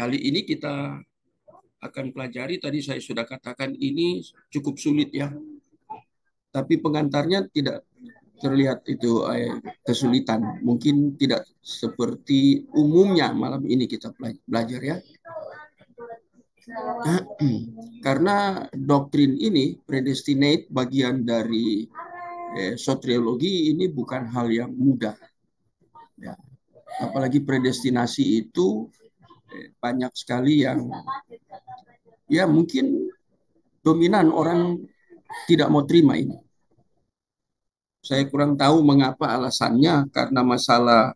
kali ini kita akan pelajari, tadi saya sudah katakan ini cukup sulit ya, tapi pengantarnya tidak terlihat itu kesulitan. Mungkin tidak seperti umumnya malam ini kita belajar ya. Karena doktrin ini, predestinate, bagian dari soteriologi, ini bukan hal yang mudah. Ya. Apalagi predestinasi itu banyak sekali yang ya mungkin dominan orang tidak mau terima ini. Saya kurang tahu mengapa alasannya, karena masalah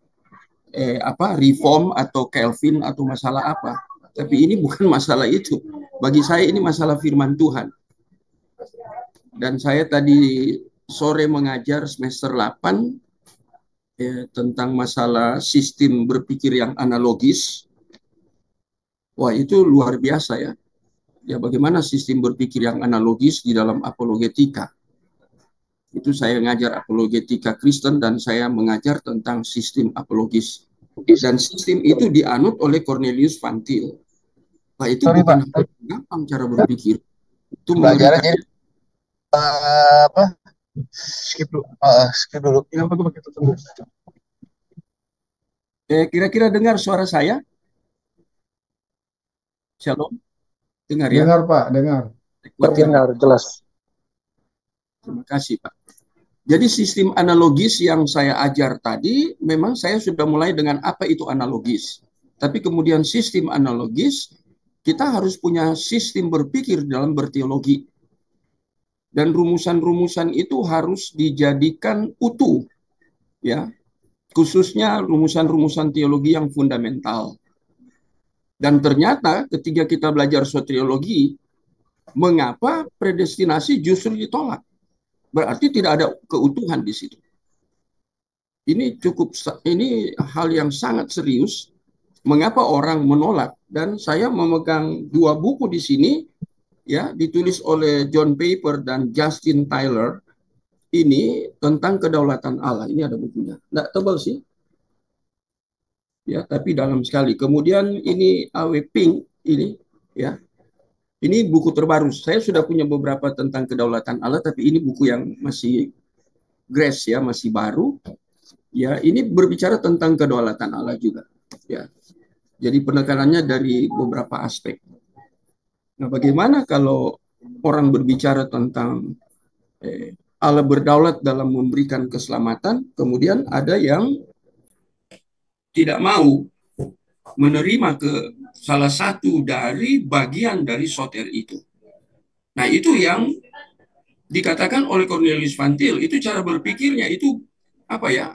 reform atau Calvin atau masalah apa. Tapi ini bukan masalah itu. Bagi saya ini masalah firman Tuhan. Dan saya tadi sore mengajar semester 8 tentang masalah sistem berpikir yang analogis. Wah, itu luar biasa ya. Ya, bagaimana sistem berpikir yang analogis di dalam apologetika. Itu saya mengajar apologetika Kristen dan saya mengajar tentang sistem apologis. Dan sistem itu dianut oleh Cornelius Van Til. Nah, itu Sorry bukan Pak, hal yang gampang cara berpikir. Itu belajarnya mengerikan. jadi apa? Skip dulu. Skip dulu. Kenapa gue pakai tutup dulu? Kira-kira dengar suara saya? Shalom, dengar ya? Dengar Pak, dengar. Khawatir. Terdengar jelas. Terima kasih, Pak. Jadi sistem analogis yang saya ajar tadi, memang saya sudah mulai dengan apa itu analogis. Tapi kemudian sistem analogis, kita harus punya sistem berpikir dalam berteologi. Dan rumusan-rumusan itu harus dijadikan utuh, ya, khususnya rumusan-rumusan teologi yang fundamental. Dan ternyata ketika kita belajar soteriologi, mengapa predestinasi justru ditolak? Berarti tidak ada keutuhan di situ. Ini hal yang sangat serius. Mengapa orang menolak? Dan saya memegang dua buku di sini, ya, ditulis oleh John Piper dan Justin Tyler. Ini tentang kedaulatan Allah. Ini ada bukunya. Nggak tebal sih, ya, tapi dalam sekali. Kemudian ini A.W. Pink, ini, ya, ini buku terbaru. Saya sudah punya beberapa tentang kedaulatan Allah, tapi ini buku yang masih grace ya, masih baru. Ya, ini berbicara tentang kedaulatan Allah juga. Ya, jadi penekanannya dari beberapa aspek. Nah, bagaimana kalau orang berbicara tentang Allah berdaulat dalam memberikan keselamatan, kemudian ada yang tidak mau menerima ke salah satu dari bagian dari soter itu. Nah, itu yang dikatakan oleh Cornelius Van Til, itu cara berpikirnya itu apa ya?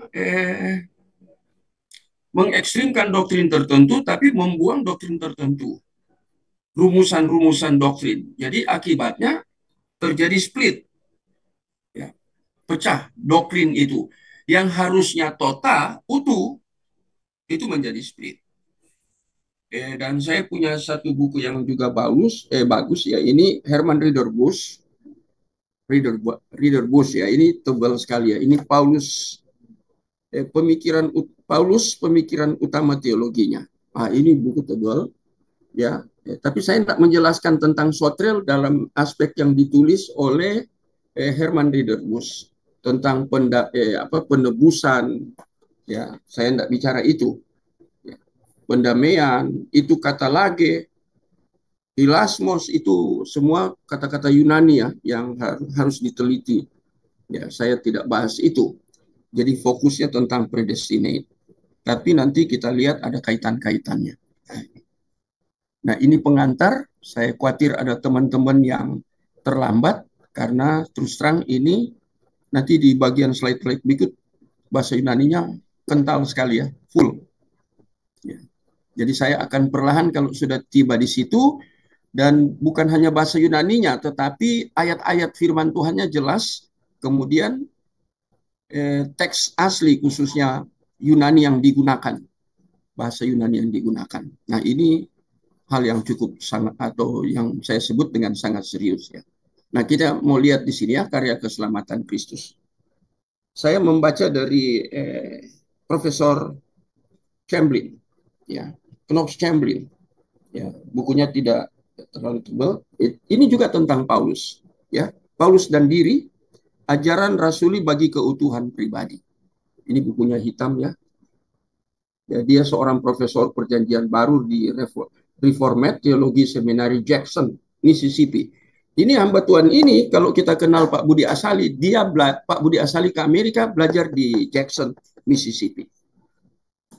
Mengekstrimkan doktrin tertentu tapi membuang doktrin tertentu. Rumusan-rumusan doktrin. Jadi akibatnya terjadi split, ya, pecah doktrin itu. Yang harusnya total utuh itu menjadi split. Dan saya punya satu buku yang juga bagus ya. Ini Herman Ridderbos, Ridderbos ya. Ini tebal sekali ya. Ini Paulus pemikiran utama teologinya. Ah, ini buku tebal ya. Tapi saya tidak menjelaskan tentang sotrel dalam aspek yang ditulis oleh Herman Ridderbos tentang penebusan, ya. Saya tidak bicara itu. Ya. Pendamaian itu kata lage, hilasmos itu semua kata-kata Yunani ya yang harus diteliti. Ya, saya tidak bahas itu. Jadi fokusnya tentang predestinate. Tapi nanti kita lihat ada kaitan-kaitannya. Nah, ini pengantar. Saya khawatir ada teman-teman yang terlambat karena terus terang ini nanti di bagian slide-slide berikut bahasa Yunaninya kental sekali ya, full. Ya. Jadi saya akan perlahan kalau sudah tiba di situ, dan bukan hanya bahasa Yunaninya, tetapi ayat-ayat firman Tuhannya jelas, kemudian teks asli khususnya Yunani yang digunakan, bahasa Yunani yang digunakan. Nah, ini hal yang cukup sangat, atau yang saya sebut dengan sangat serius ya. Nah, kita mau lihat di sini ya karya keselamatan Kristus. Saya membaca dari Profesor Chamberlain, ya, Knox Chamberlain. Ya, bukunya tidak terlalu tebal. Ini juga tentang Paulus. Ya, Paulus dan diri, ajaran rasuli bagi keutuhan pribadi. Ini bukunya hitam ya. Ya, dia seorang profesor perjanjian baru di Reformed Theology Seminary Jackson, Mississippi. Ini hamba Tuhan ini, kalau kita kenal Pak Budi Asali, Pak Budi Asali ke Amerika belajar di Jackson, Mississippi.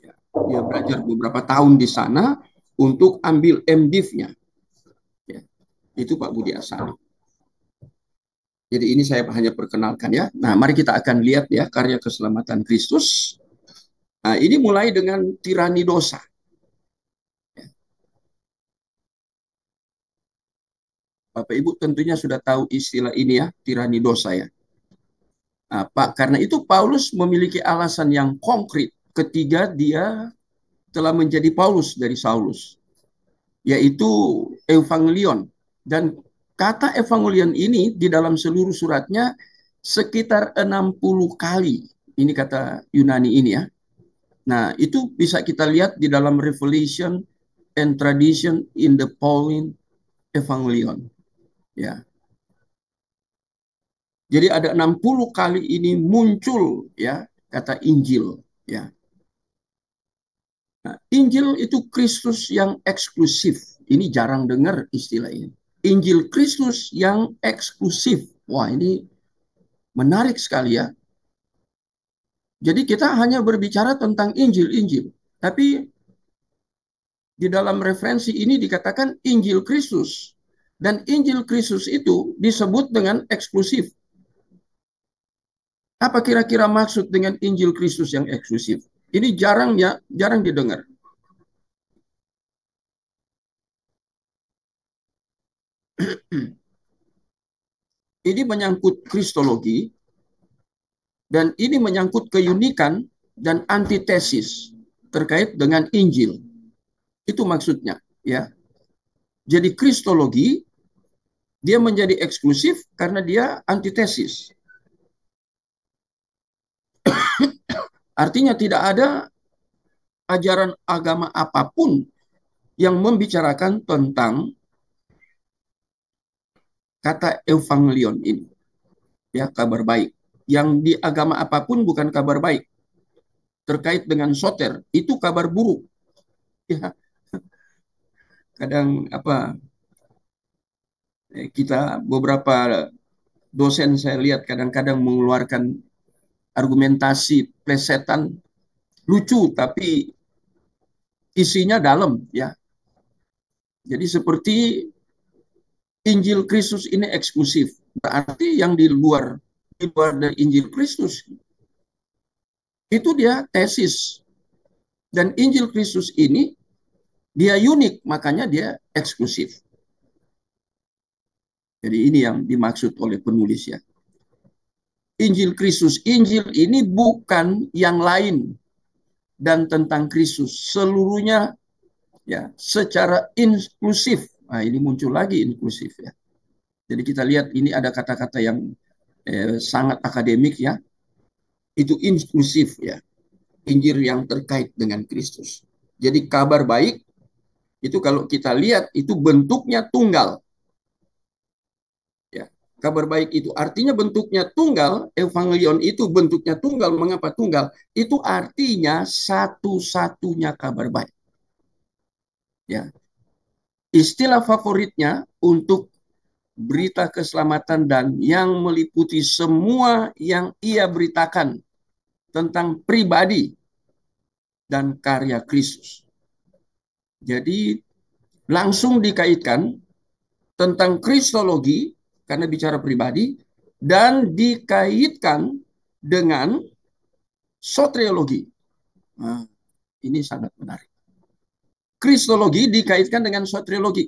Ya, dia belajar beberapa tahun di sana untuk ambil MDiv-nya. Ya, itu Pak Budi Asali. Jadi ini saya hanya perkenalkan ya. Nah, mari kita akan lihat ya karya keselamatan Kristus. Nah, ini mulai dengan tirani dosa. Bapak Ibu tentunya sudah tahu istilah ini ya, tirani dosa ya. Nah, Pak, karena itu Paulus memiliki alasan yang konkret ketika dia telah menjadi Paulus dari Saulus, yaitu evangelion. Dan kata evangelion ini di dalam seluruh suratnya sekitar 60 kali. Ini kata Yunani ini ya. Nah, itu bisa kita lihat di dalam Revelation and Tradition in the Pauline Evangelion. Ya. Jadi ada 60 kali ini muncul ya kata Injil ya. Nah, Injil itu Kristus yang eksklusif. Ini jarang dengar istilah ini. Injil Kristus yang eksklusif. Wah, ini menarik sekali ya. Jadi kita hanya berbicara tentang Injil-Injil. Tapi di dalam referensi ini dikatakan Injil Kristus. Dan Injil Kristus itu disebut dengan eksklusif. Apa kira-kira maksud dengan Injil Kristus yang eksklusif? Ini jarang didengar. Ini menyangkut kristologi dan ini menyangkut keunikan dan antitesis terkait dengan Injil. Itu maksudnya, ya. Jadi kristologi dia menjadi eksklusif karena dia antitesis. Artinya tidak ada ajaran agama apapun yang membicarakan tentang kata evangelion ini, ya, kabar baik. Yang di agama apapun bukan kabar baik. Terkait dengan soter, itu kabar buruk. Ya, kadang kita beberapa dosen saya lihat kadang-kadang mengeluarkan argumentasi plesetan lucu tapi isinya dalam ya. Jadi seperti Injil Kristus ini eksklusif. Berarti yang di luar dari Injil Kristus itu dia tesis. Dan Injil Kristus ini dia unik, makanya dia eksklusif. Jadi ini yang dimaksud oleh penulis ya. Injil Kristus, Injil ini bukan yang lain dan tentang Kristus. Seluruhnya ya secara inklusif. Nah, ini muncul lagi inklusif ya. Jadi kita lihat ini ada kata-kata yang sangat akademik ya. Itu inklusif ya. Injil yang terkait dengan Kristus. Jadi kabar baik itu kalau kita lihat itu bentuknya tunggal. Ya. Kabar baik itu artinya bentuknya tunggal, evangelion itu bentuknya tunggal. Mengapa tunggal? Itu artinya satu-satunya kabar baik. Ya. Istilah favoritnya untuk berita keselamatan dan yang meliputi semua yang ia beritakan tentang pribadi dan karya Kristus. Jadi langsung dikaitkan tentang kristologi karena bicara pribadi dan dikaitkan dengan soteriologi. Nah, ini sangat menarik. Kristologi dikaitkan dengan soteriologi.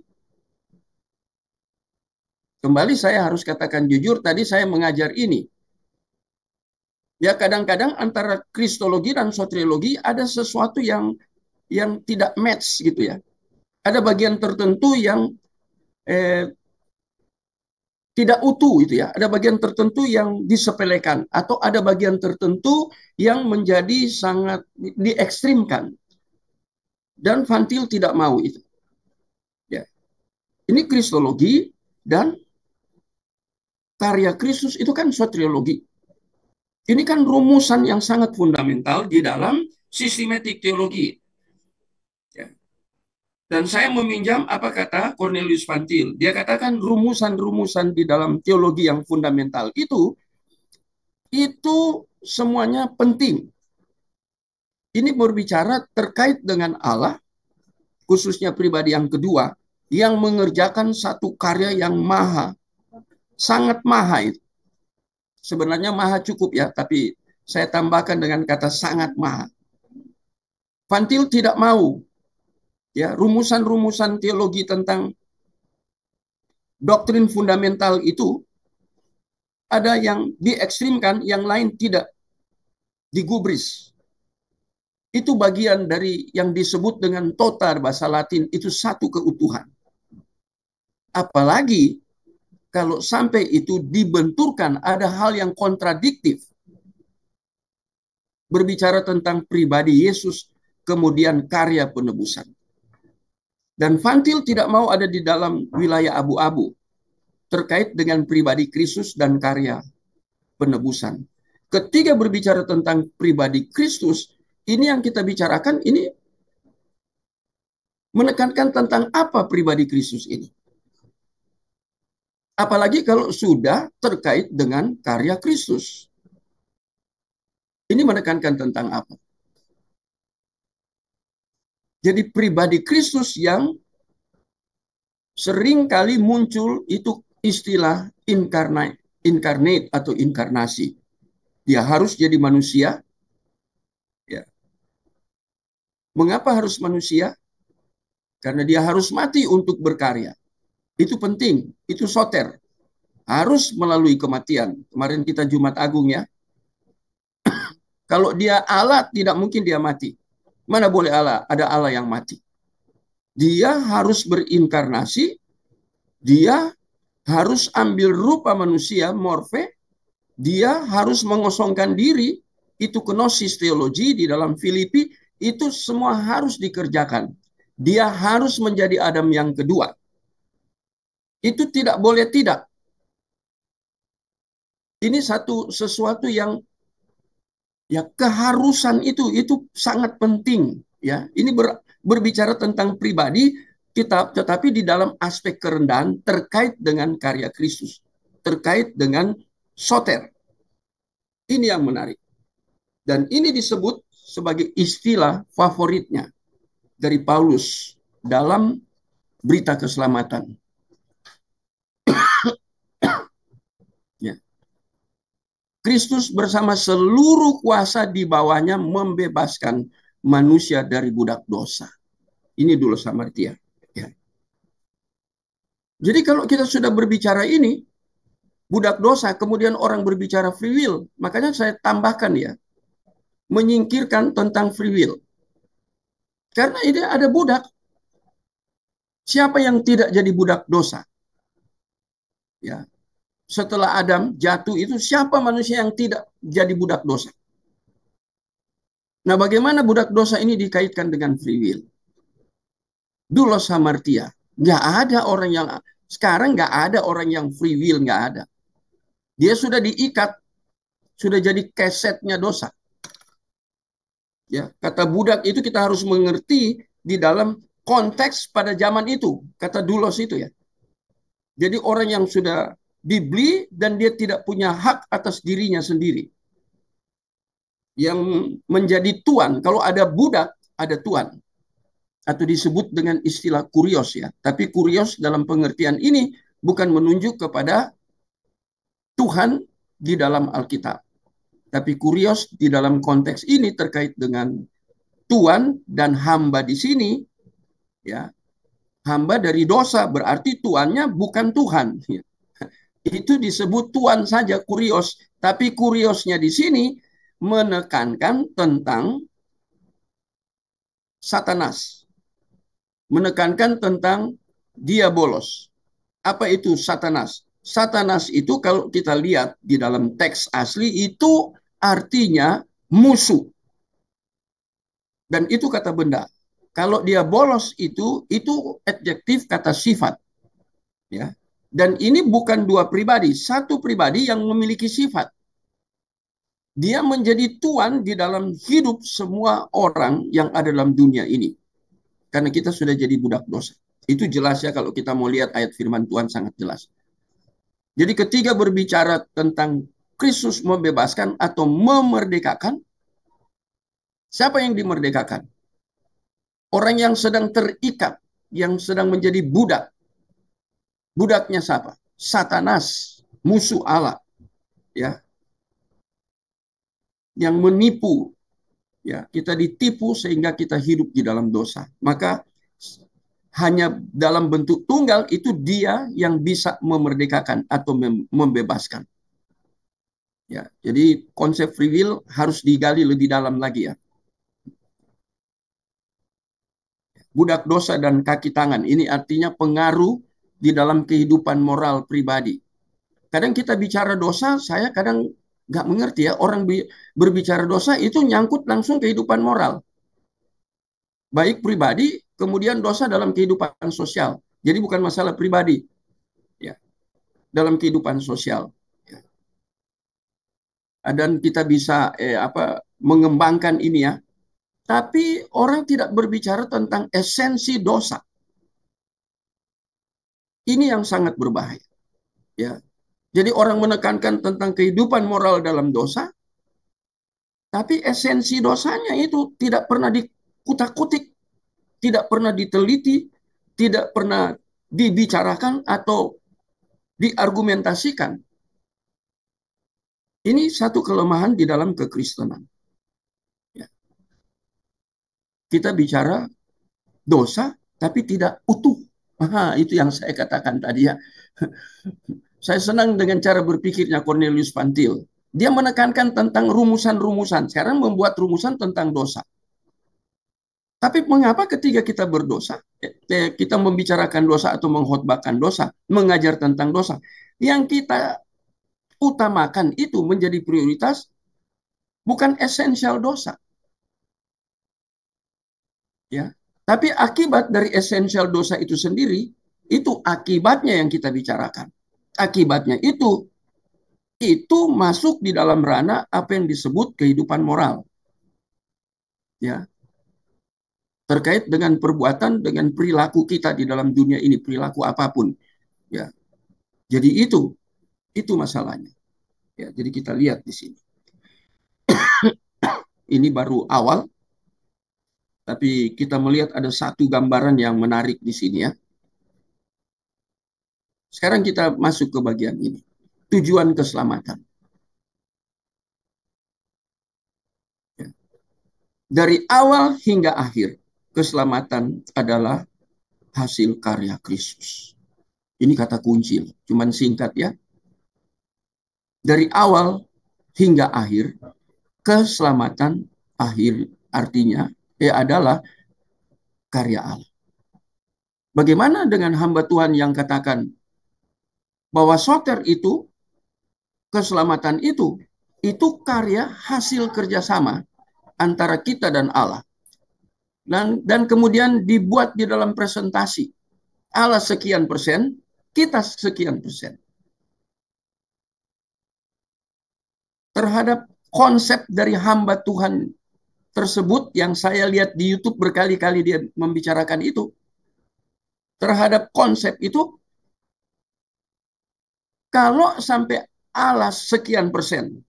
Kembali saya harus katakan jujur, tadi saya mengajar ini. Ya kadang-kadang antara kristologi dan soteriologi ada sesuatu yang tidak match gitu ya. Ada bagian tertentu yang tidak utuh itu ya. Ada bagian tertentu yang disepelekan atau ada bagian tertentu yang menjadi sangat diekstrimkan. Dan Van Til tidak mau itu. Ini kristologi dan karya Kristus itu kan soteriologi. Ini kan rumusan yang sangat fundamental di dalam sistematik teologi. Ya. Dan saya meminjam apa kata Cornelius Van Til. Dia katakan rumusan-rumusan di dalam teologi yang fundamental itu semuanya penting. Ini berbicara terkait dengan Allah, khususnya pribadi yang kedua, yang mengerjakan satu karya yang maha, sangat maha itu. Sebenarnya maha cukup ya, tapi saya tambahkan dengan kata sangat maha. Van Til tidak mau ya rumusan-rumusan teologi tentang doktrin fundamental itu ada yang diekstrimkan, yang lain tidak, digubris. Itu bagian dari yang disebut dengan tota bahasa Latin, itu satu keutuhan. Apalagi kalau sampai itu dibenturkan ada hal yang kontradiktif. Berbicara tentang pribadi Yesus, kemudian karya penebusan. Dan Van Til tidak mau ada di dalam wilayah abu-abu terkait dengan pribadi Kristus dan karya penebusan. Ketika berbicara tentang pribadi Kristus, ini yang kita bicarakan ini menekankan tentang apa pribadi Kristus ini. Apalagi kalau sudah terkait dengan karya Kristus. Ini menekankan tentang apa? Jadi pribadi Kristus yang sering kali muncul itu istilah incarnate atau inkarnasi. Dia harus jadi manusia. Ya. Mengapa harus manusia? Karena dia harus mati untuk berkarya. Itu penting, itu soter. Harus melalui kematian. Kemarin kita Jumat Agung ya. Kalau dia Allah, tidak mungkin dia mati. Mana boleh Allah? Ada Allah yang mati. Dia harus berinkarnasi, dia harus ambil rupa manusia, morfe, dia harus mengosongkan diri, itu kenosis teologi di dalam Filipi, itu semua harus dikerjakan. Dia harus menjadi Adam yang kedua. Itu tidak boleh tidak. Ini sesuatu yang ya keharusan itu sangat penting ya. Ini berbicara tentang pribadi kita, tetapi di dalam aspek kerendahan terkait dengan karya Kristus, terkait dengan soter. Ini yang menarik. Dan ini disebut sebagai istilah favoritnya dari Paulus dalam berita keselamatan. Ya. Kristus bersama seluruh kuasa di bawahnya membebaskan manusia dari budak dosa. Ini dulu Samartia. Ya. Jadi kalau kita sudah berbicara ini, budak dosa, kemudian orang berbicara free will, makanya saya tambahkan ya, menyingkirkan tentang free will. Karena ini ada budak. Siapa yang tidak jadi budak dosa? Ya. Setelah Adam jatuh itu, siapa manusia yang tidak jadi budak dosa? Nah, bagaimana budak dosa ini dikaitkan dengan free will? Doulos hamartia. Nggak ada orang yang, sekarang nggak ada orang yang free will, nggak ada. Dia sudah diikat, sudah jadi kesetnya dosa. Ya, kata budak itu kita harus mengerti di dalam konteks pada zaman itu, kata doulos itu ya. Jadi orang yang sudah dibeli dan dia tidak punya hak atas dirinya sendiri. Yang menjadi tuan, kalau ada budak, ada tuan. Atau disebut dengan istilah kurios ya. Tapi kurios dalam pengertian ini bukan menunjuk kepada Tuhan di dalam Alkitab. Tapi kurios di dalam konteks ini terkait dengan tuan dan hamba di sini, ya, hamba dari dosa berarti tuannya bukan Tuhan. Ya. Itu disebut tuan saja kurios, tapi kuriosnya di sini menekankan tentang Satanas, menekankan tentang diabolos. Apa itu Satanas? Satanas itu kalau kita lihat di dalam teks asli itu artinya musuh. Dan itu kata benda. Kalau dia bolos itu adjektif kata sifat. Ya. Dan ini bukan dua pribadi, satu pribadi yang memiliki sifat. Dia menjadi tuan di dalam hidup semua orang yang ada dalam dunia ini. Karena kita sudah jadi budak dosa. Itu jelas ya kalau kita mau lihat ayat firman Tuhan sangat jelas. Jadi ketika berbicara tentang Kristus membebaskan atau memerdekakan, siapa yang dimerdekakan? Orang yang sedang terikat, yang sedang menjadi budak. Budaknya siapa? Satanas, musuh Allah, ya, yang menipu, ya, kita ditipu sehingga kita hidup di dalam dosa. Maka hanya dalam bentuk tunggal itu dia yang bisa memerdekakan atau membebaskan. Ya, jadi konsep free will harus digali lebih dalam lagi ya. Budak dosa dan kaki tangan ini artinya pengaruh di dalam kehidupan moral pribadi. Kadang kita bicara dosa, saya kadang nggak mengerti ya, orang berbicara dosa itu nyangkut langsung kehidupan moral. Baik pribadi, kemudian dosa dalam kehidupan sosial. Jadi bukan masalah pribadi, ya, dalam kehidupan sosial. Ya. Dan kita bisa mengembangkan ini ya. Tapi orang tidak berbicara tentang esensi dosa. Ini yang sangat berbahaya. Ya. Jadi orang menekankan tentang kehidupan moral dalam dosa, tapi esensi dosanya itu tidak pernah dikutak-kutik, tidak pernah diteliti, tidak pernah dibicarakan atau diargumentasikan. Ini satu kelemahan di dalam kekristenan. Ya. Kita bicara dosa, tapi tidak utuh. Aha, itu yang saya katakan tadi ya. Saya senang dengan cara berpikirnya Cornelius Van Til. Dia menekankan tentang rumusan-rumusan. Sekarang membuat rumusan tentang dosa. Tapi mengapa ketika kita berdosa, kita membicarakan dosa atau mengkhotbahkan dosa, mengajar tentang dosa, yang kita utamakan itu menjadi prioritas bukan esensial dosa. Ya. Tapi akibat dari esensial dosa itu sendiri, itu akibatnya yang kita bicarakan. Akibatnya itu masuk di dalam ranah apa yang disebut kehidupan moral. Ya. Terkait dengan perbuatan, dengan perilaku kita di dalam dunia ini, perilaku apapun. Ya. Jadi itu masalahnya. Ya, jadi kita lihat di sini. Ini baru awal, tapi kita melihat ada satu gambaran yang menarik di sini ya. Sekarang kita masuk ke bagian ini. Tujuan keselamatan. Ya. Dari awal hingga akhir, keselamatan adalah hasil karya Kristus. Ini kata kunci, cuman singkat ya. Dari awal hingga akhir, keselamatan akhir artinya adalah karya Allah. Bagaimana dengan hamba Tuhan yang katakan bahwa soter itu, keselamatan itu karya hasil kerjasama antara kita dan Allah. Dan kemudian dibuat di dalam presentasi. Allah sekian persen, kita sekian persen. Terhadap konsep dari hamba Tuhan tersebut yang saya lihat di YouTube berkali-kali dia membicarakan itu. Terhadap konsep itu, kalau sampai Allah sekian persen,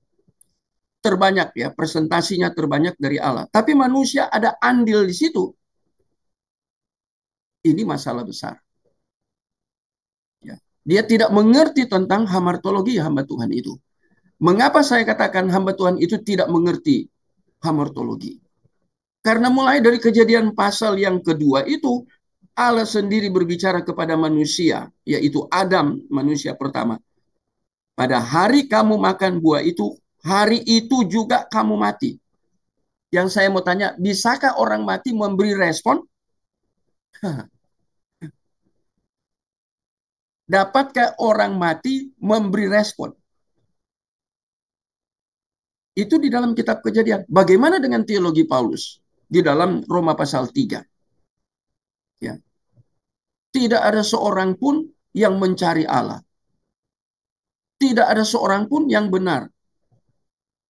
terbanyak ya, presentasinya terbanyak dari Allah. Tapi manusia ada andil di situ. Ini masalah besar. Ya. Dia tidak mengerti tentang hamartologi hamba Tuhan itu. Mengapa saya katakan hamba Tuhan itu tidak mengerti hamartologi? Karena mulai dari Kejadian pasal yang kedua itu, Allah sendiri berbicara kepada manusia, yaitu Adam, manusia pertama. Pada hari kamu makan buah itu, hari itu juga kamu mati. Yang saya mau tanya, bisakah orang mati memberi respon? Dapatkah orang mati memberi respon? Itu di dalam kitab Kejadian. Bagaimana dengan teologi Paulus? Di dalam Roma pasal 3. Ya. Tidak ada seorang pun yang mencari Allah. Tidak ada seorang pun yang benar.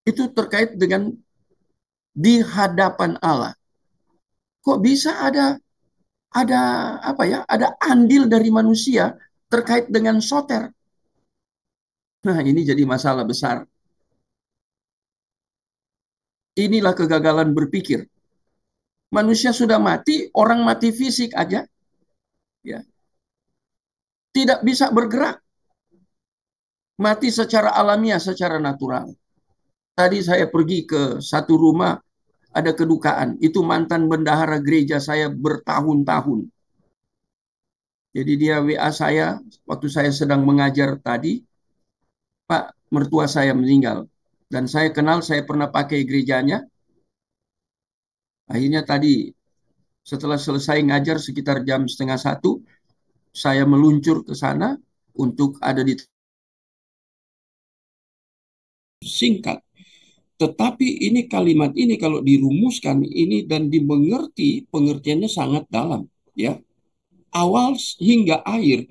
Itu terkait dengan di hadapan Allah. Kok bisa ada apa ya? Ada andil dari manusia terkait dengan soter. Nah, ini jadi masalah besar. Inilah kegagalan berpikir. Manusia sudah mati, orang mati fisik aja, ya, tidak bisa bergerak, mati secara alamiah, secara natural. Tadi saya pergi ke satu rumah, ada kedukaan. Itu mantan bendahara gereja saya bertahun-tahun. Jadi dia WA saya waktu saya sedang mengajar tadi, Pak, mertua saya meninggal. Dan saya kenal, saya pernah pakai gerejanya. Akhirnya tadi setelah selesai ngajar sekitar jam setengah satu, saya meluncur ke sana untuk ada di singkat. Tetapi ini kalimat ini kalau dirumuskan ini dan dimengerti, pengertiannya sangat dalam, ya. Awal hingga akhir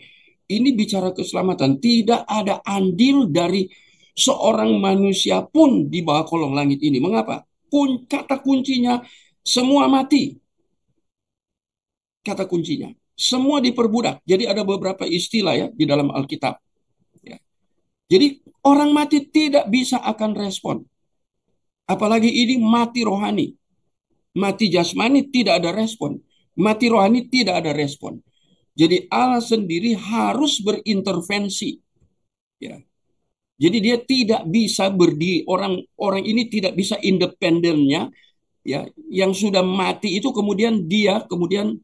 ini bicara keselamatan. Tidak ada andil dari seorang manusia pun di bawah kolong langit ini. Mengapa? Kata kuncinya semua mati. Kata kuncinya semua diperbudak. Jadi ada beberapa istilah ya di dalam Alkitab. Ya. Jadi orang mati tidak bisa akan respon. Apalagi ini mati rohani. Mati jasmani tidak ada respon. Mati rohani tidak ada respon. Jadi Allah sendiri harus berintervensi. Ya. Jadi dia tidak bisa berdiri, orang ini tidak bisa independennya, ya, yang sudah mati itu kemudian dia kemudian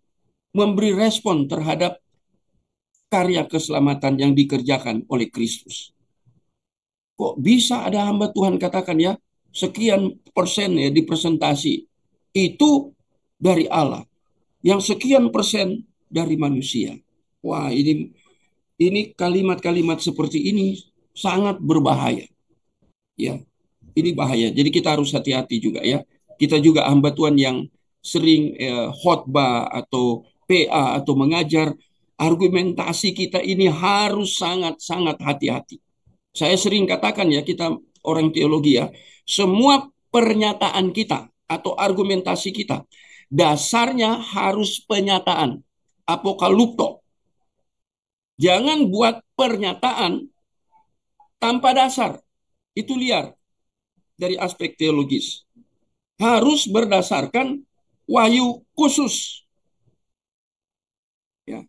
memberi respon terhadap karya keselamatan yang dikerjakan oleh Kristus. Kok bisa ada hamba Tuhan katakan ya, sekian persen ya di presentasi itu dari Allah, yang sekian persen dari manusia. Wah, ini kalimat-kalimat seperti ini sangat berbahaya, ya. Ini bahaya. Jadi kita harus hati-hati juga ya. Kita juga hamba Tuhan yang sering khotbah atau PA atau mengajar, argumentasi kita ini harus sangat-sangat hati-hati. Saya sering katakan ya, kita orang teologi ya, semua pernyataan kita atau argumentasi kita dasarnya harus penyataan apokalipto. Jangan buat pernyataan tanpa dasar. Itu liar dari aspek teologis. Harus berdasarkan wahyu khusus. Ya.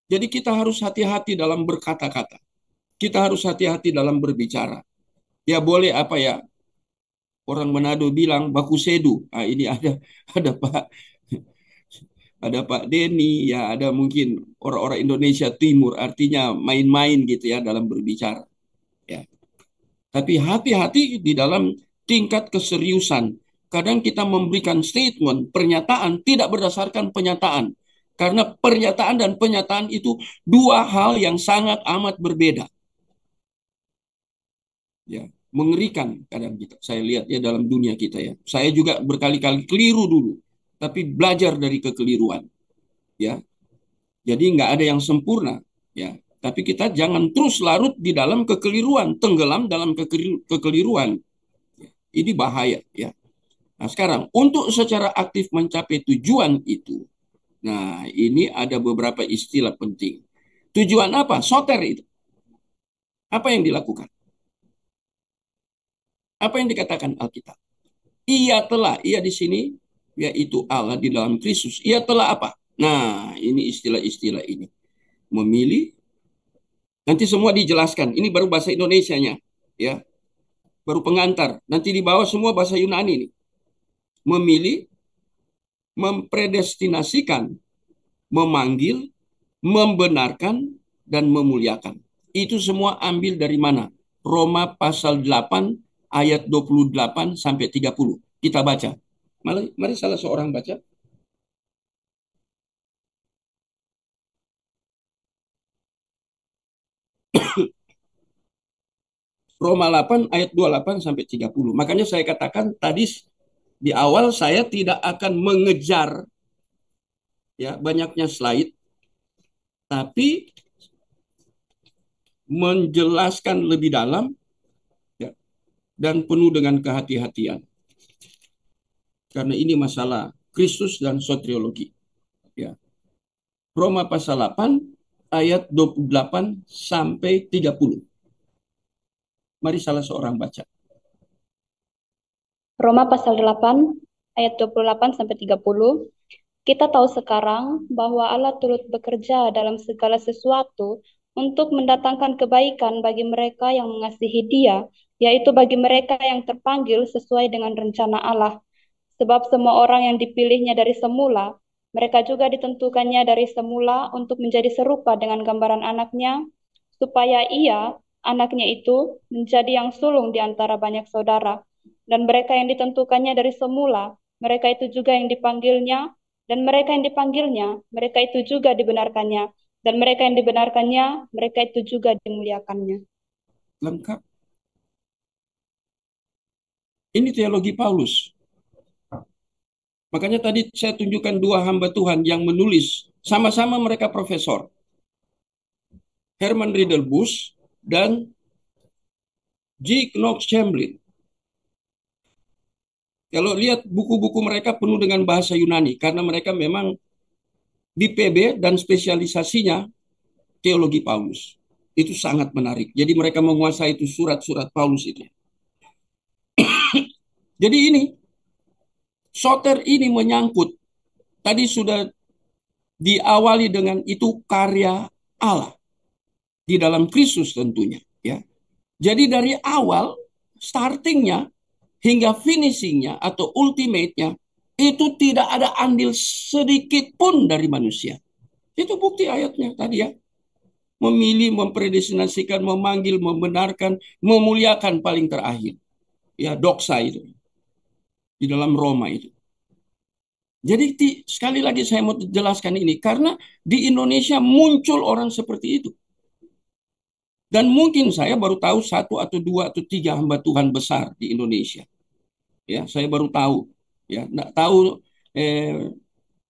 Jadi kita harus hati-hati dalam berkata-kata. Kita harus hati-hati dalam berbicara. Ya boleh apa ya, orang Manado bilang baku sedu. Nah, ini ada Pak Denny, ya ada mungkin orang-orang Indonesia Timur, artinya main-main gitu ya dalam berbicara. Ya. Tapi hati-hati di dalam tingkat keseriusan. Kadang kita memberikan statement, pernyataan tidak berdasarkan penyataan. Karena pernyataan dan penyataan itu dua hal yang sangat amat berbeda. Ya, mengerikan kadang kita. Saya lihat ya dalam dunia kita ya. Saya juga berkali-kali keliru dulu, tapi belajar dari kekeliruan. Ya, jadi nggak ada yang sempurna. Ya, tapi kita jangan terus larut di dalam kekeliruan, tenggelam dalam kekeliruan. Ini bahaya ya. Nah, sekarang untuk secara aktif mencapai tujuan itu, nah ini ada beberapa istilah penting. Tujuan apa? Soter itu. Apa yang dilakukan? Apa yang dikatakan Alkitab? Ia di sini, yaitu Allah di dalam Kristus. Ia telah apa? Nah, ini istilah-istilah ini. Memilih, nanti semua dijelaskan. Ini baru bahasa Indonesianya, ya. Baru pengantar. Nanti di bawah semua bahasa Yunani nih. Memilih, mempredestinasikan, memanggil, membenarkan, dan memuliakan. Itu semua ambil dari mana? Roma pasal 8 ayat 28 sampai 30. Kita baca. Mari salah seorang baca. Roma 8 ayat 28 sampai 30. Makanya saya katakan tadi di awal saya tidak akan mengejar ya banyaknya slide, tapi menjelaskan lebih dalam, ya, dan penuh dengan kehati-hatian. Karena ini masalah Kristus dan soteriologi. Ya. Roma pasal 8 ayat 28 sampai 30. Mari salah seorang baca. Roma pasal 8 ayat 28 sampai 30. Kita tahu sekarang bahwa Allah turut bekerja dalam segala sesuatu untuk mendatangkan kebaikan bagi mereka yang mengasihi Dia, yaitu bagi mereka yang terpanggil sesuai dengan rencana Allah. Sebab semua orang yang dipilihnya dari semula, mereka juga ditentukannya dari semula untuk menjadi serupa dengan gambaran anaknya, supaya ia, anaknya itu, menjadi yang sulung di antara banyak saudara. Dan mereka yang ditentukannya dari semula, mereka itu juga yang dipanggilnya, dan mereka yang dipanggilnya, mereka itu juga dibenarkannya, dan mereka yang dibenarkannya, mereka itu juga dimuliakannya. Lengkap. Ini teologi Paulus. Makanya tadi saya tunjukkan dua hamba Tuhan yang menulis. Sama-sama mereka profesor. Herman Riddelbusch dan G. Knox Chamberlain. Kalau lihat buku-buku mereka penuh dengan bahasa Yunani. Karena mereka memang di PB dan spesialisasinya teologi Paulus. Itu sangat menarik. Jadi mereka menguasai itu surat-surat Paulus itu. Jadi ini, soter ini menyangkut. Tadi sudah diawali dengan itu karya Allah. Di dalam Kristus tentunya. Ya. Jadi dari awal, startingnya, hingga finishingnya atau ultimate-nya, itu tidak ada andil sedikit pun dari manusia. Itu bukti ayatnya tadi ya. Memilih, mempredestinasikan, memanggil, membenarkan, memuliakan paling terakhir. Ya, doksa itu. Di dalam Roma itu. Jadi sekali lagi saya mau jelaskan ini. Karena di Indonesia muncul orang seperti itu. Dan mungkin saya baru tahu satu atau dua atau tiga hamba Tuhan besar di Indonesia. Ya, saya baru tahu. Ya, nggak tahu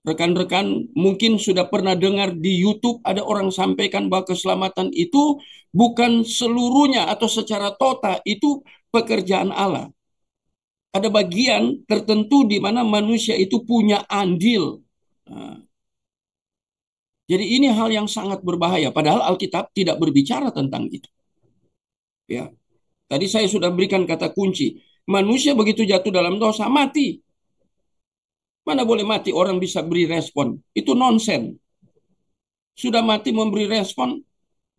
rekan-rekan mungkin sudah pernah dengar di YouTube ada orang sampaikan bahwa keselamatan itu bukan seluruhnya atau secara total itu pekerjaan Allah. Ada bagian tertentu di mana manusia itu punya andil. Nah, jadi ini hal yang sangat berbahaya. Padahal Alkitab tidak berbicara tentang itu. Ya, tadi saya sudah berikan kata kunci. Manusia begitu jatuh dalam dosa mati. Mana boleh mati orang bisa beri respon. Itu nonsen. Sudah mati memberi respon.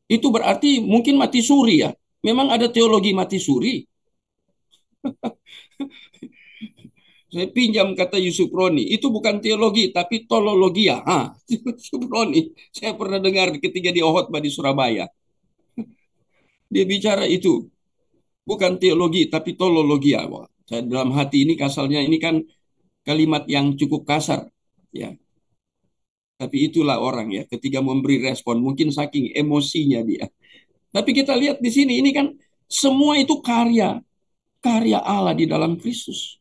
Itu berarti mungkin mati suri ya. Memang ada teologi mati suri. Saya pinjam kata Yusuf Roni. Itu bukan teologi tapi tolologia. Yusuf Roni. Saya pernah dengar ketika di Ohotbah di Surabaya. Dia bicara itu. Bukan teologi tapi tolologia. Wah, saya dalam hati ini kasalnya ini kan kalimat yang cukup kasar. Ya. Tapi itulah orang ya, ketika memberi respon, mungkin saking emosinya dia. Tapi kita lihat di sini, ini kan semua itu karya Allah di dalam Kristus.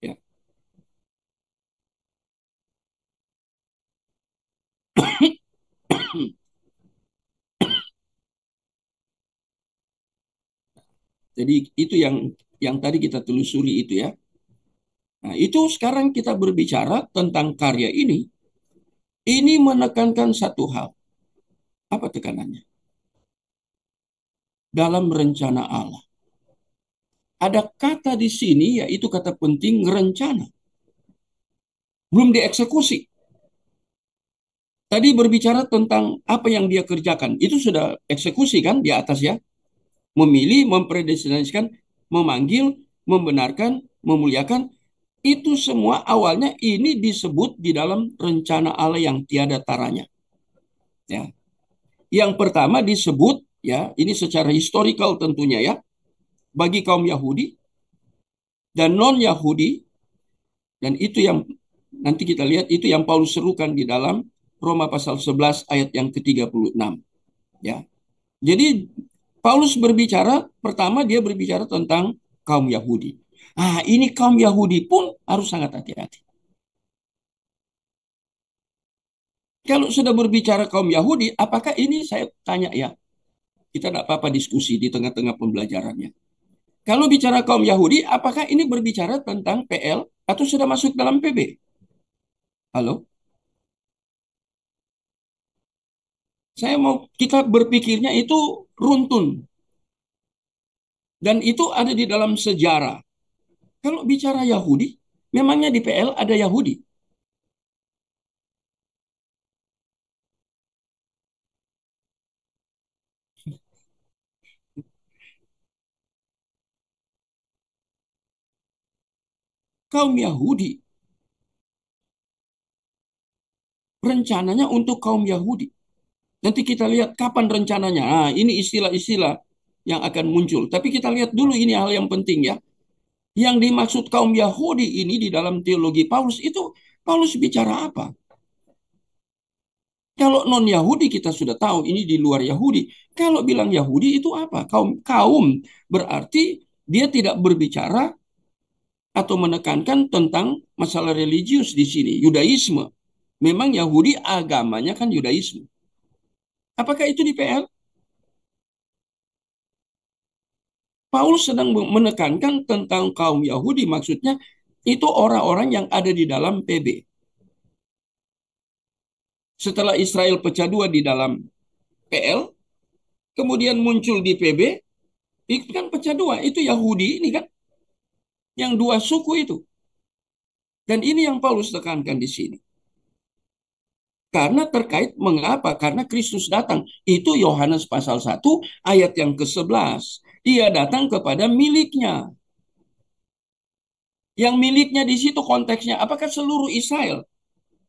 Ya. Jadi itu yang tadi kita telusuri itu ya. Nah, itu sekarang kita berbicara tentang karya ini. Ini menekankan satu hal. Apa tekanannya? Dalam rencana Allah. Ada kata di sini, yaitu kata penting, rencana. Belum dieksekusi. Tadi berbicara tentang apa yang dia kerjakan. Itu sudah eksekusi kan di atas ya. Memilih, mempredestinasikan, memanggil, membenarkan, memuliakan. Itu semua awalnya ini disebut di dalam rencana Allah yang tiada taranya. Ya. Yang pertama disebut, ya ini secara historical tentunya ya, bagi kaum Yahudi dan non-Yahudi, dan itu yang nanti kita lihat, itu yang Paulus serukan di dalam Roma pasal 11 ayat yang ke-36. Ya. Jadi Paulus berbicara, pertama dia berbicara tentang kaum Yahudi. Ini kaum Yahudi pun harus sangat hati-hati. Kalau sudah berbicara kaum Yahudi, apakah ini saya tanya ya, Kita tidak apa-apa diskusi di tengah-tengah pembelajarannya. Kalau bicara kaum Yahudi, apakah ini berbicara tentang PL atau sudah masuk dalam PB? Halo? Saya mau kita berpikirnya itu runtun. Dan itu ada di dalam sejarah. Kalau bicara Yahudi, memangnya di PL ada Yahudi. Kaum Yahudi, rencananya untuk kaum Yahudi. Nanti kita lihat kapan rencananya. Nah, ini istilah-istilah yang akan muncul. Tapi kita lihat dulu ini hal yang penting ya. Yang dimaksud kaum Yahudi ini di dalam teologi Paulus itu, Paulus bicara apa? Kalau non-Yahudi kita sudah tahu ini di luar Yahudi. Kalau bilang Yahudi itu apa? Kaum berarti dia tidak berbicara atau menekankan tentang masalah religius di sini, Yudaisme. Memang Yahudi agamanya kan Yudaisme. Apakah itu di PL? Paulus sedang menekankan tentang kaum Yahudi, maksudnya itu orang-orang yang ada di dalam PB. Setelah Israel pecah dua di dalam PL, kemudian muncul di PB, itu kan pecah dua, itu Yahudi ini kan, yang dua suku itu. Dan ini yang Paulus tekankan di sini. Karena terkait mengapa? Karena Kristus datang. Itu Yohanes pasal 1 ayat yang ke-11. Dia datang kepada miliknya. Yang miliknya di situ konteksnya, apakah seluruh Israel?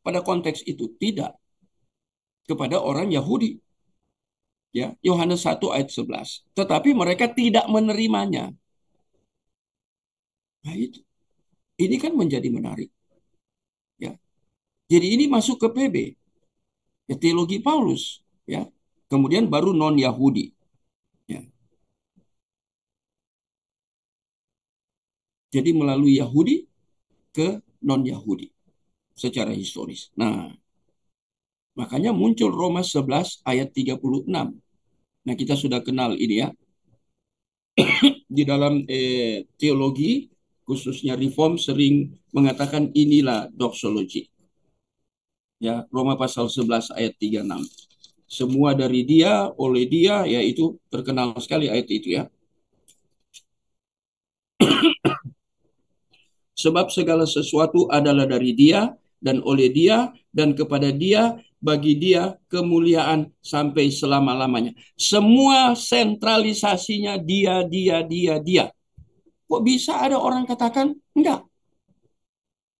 Pada konteks itu tidak. Kepada orang Yahudi. Ya, Yohanes 1 ayat 11. Tetapi mereka tidak menerimanya. Nah itu. Ini kan menjadi menarik. Ya. Jadi ini masuk ke PB. Ya, teologi Paulus. Ya. Kemudian baru non-Yahudi. Ya. Jadi melalui Yahudi ke non-Yahudi secara historis. Nah, makanya muncul Roma 11 ayat 36. Nah, kita sudah kenal ini ya. Di dalam teologi, khususnya Reform sering mengatakan inilah doxology. Ya, Roma pasal 11 ayat 36. Semua dari dia, oleh dia, ya itu terkenal sekali ayat itu ya. Sebab segala sesuatu adalah dari dia, dan oleh dia, dan kepada dia, bagi dia kemuliaan sampai selama-lamanya. Semua sentralisasinya dia. Kok bisa ada orang katakan, enggak,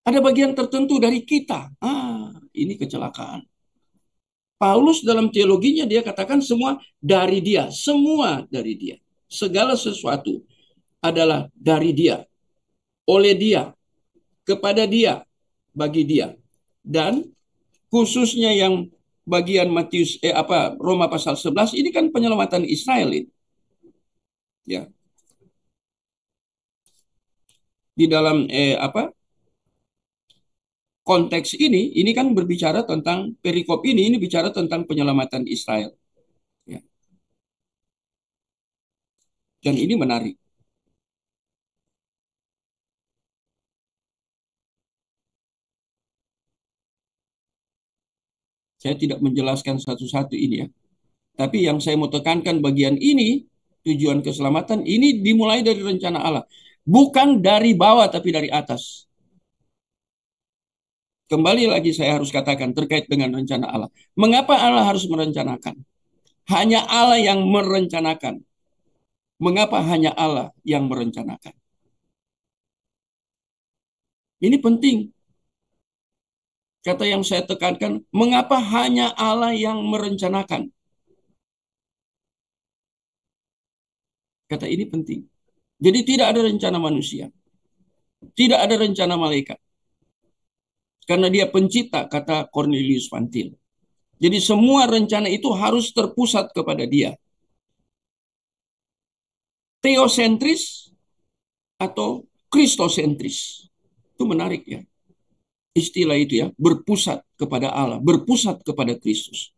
ada bagian tertentu dari kita. Ini kecelakaan. Paulus dalam teologinya dia katakan semua dari dia. Semua dari dia. Segala sesuatu adalah dari dia. Oleh dia. Kepada dia. Bagi dia. Dan khususnya yang bagian Roma pasal 11 ini kan penyelamatan Israel ini. Ya. Di dalam konteks ini kan berbicara tentang perikop ini bicara tentang penyelamatan Israel. Ya. Dan ini menarik. Saya tidak menjelaskan satu-satu ini ya. Tapi yang saya mau tekankan bagian ini, tujuan keselamatan, ini dimulai dari rencana Allah. Bukan dari bawah, tapi dari atas. Kembali lagi saya harus katakan terkait dengan rencana Allah. Mengapa Allah harus merencanakan? Hanya Allah yang merencanakan. Mengapa hanya Allah yang merencanakan? Ini penting. Kata yang saya tekankan, mengapa hanya Allah yang merencanakan? Kata ini penting. Jadi tidak ada rencana manusia. Tidak ada rencana malaikat. Karena dia pencipta, kata Cornelius Van Til. Jadi semua rencana itu harus terpusat kepada dia. Teosentris atau kristosentris. Itu menarik ya. Istilah itu ya, berpusat kepada Allah, berpusat kepada Kristus.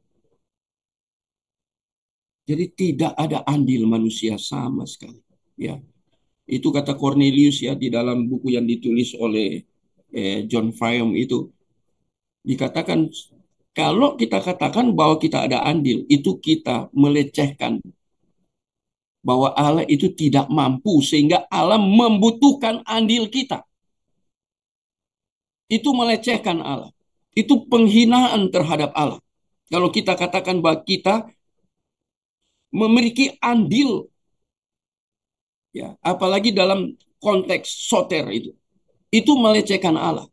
Jadi tidak ada andil manusia sama sekali. Ya, itu kata Cornelius ya di dalam buku yang ditulis oleh John Frame itu dikatakan kalau kita katakan bahwa kita ada andil, itu kita melecehkan bahwa Allah itu tidak mampu sehingga Allah membutuhkan andil kita. Itu melecehkan Allah. Itu penghinaan terhadap Allah. Kalau kita katakan bahwa kita memiliki andil, ya, apalagi dalam konteks soter itu melecehkan Allah,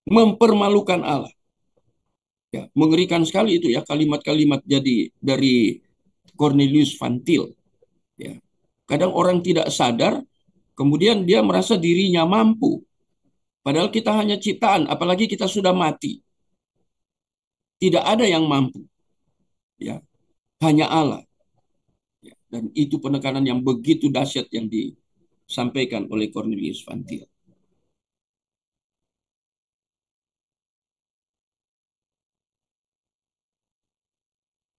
mempermalukan Allah. Ya, mengerikan sekali itu ya kalimat-kalimat jadi dari Cornelius Van Til. Ya. Kadang orang tidak sadar, kemudian dia merasa dirinya mampu. Padahal kita hanya ciptaan, apalagi kita sudah mati. Tidak ada yang mampu. Ya, hanya Allah. Ya, dan itu penekanan yang begitu dahsyat yang disampaikan oleh Cornelius Van Til.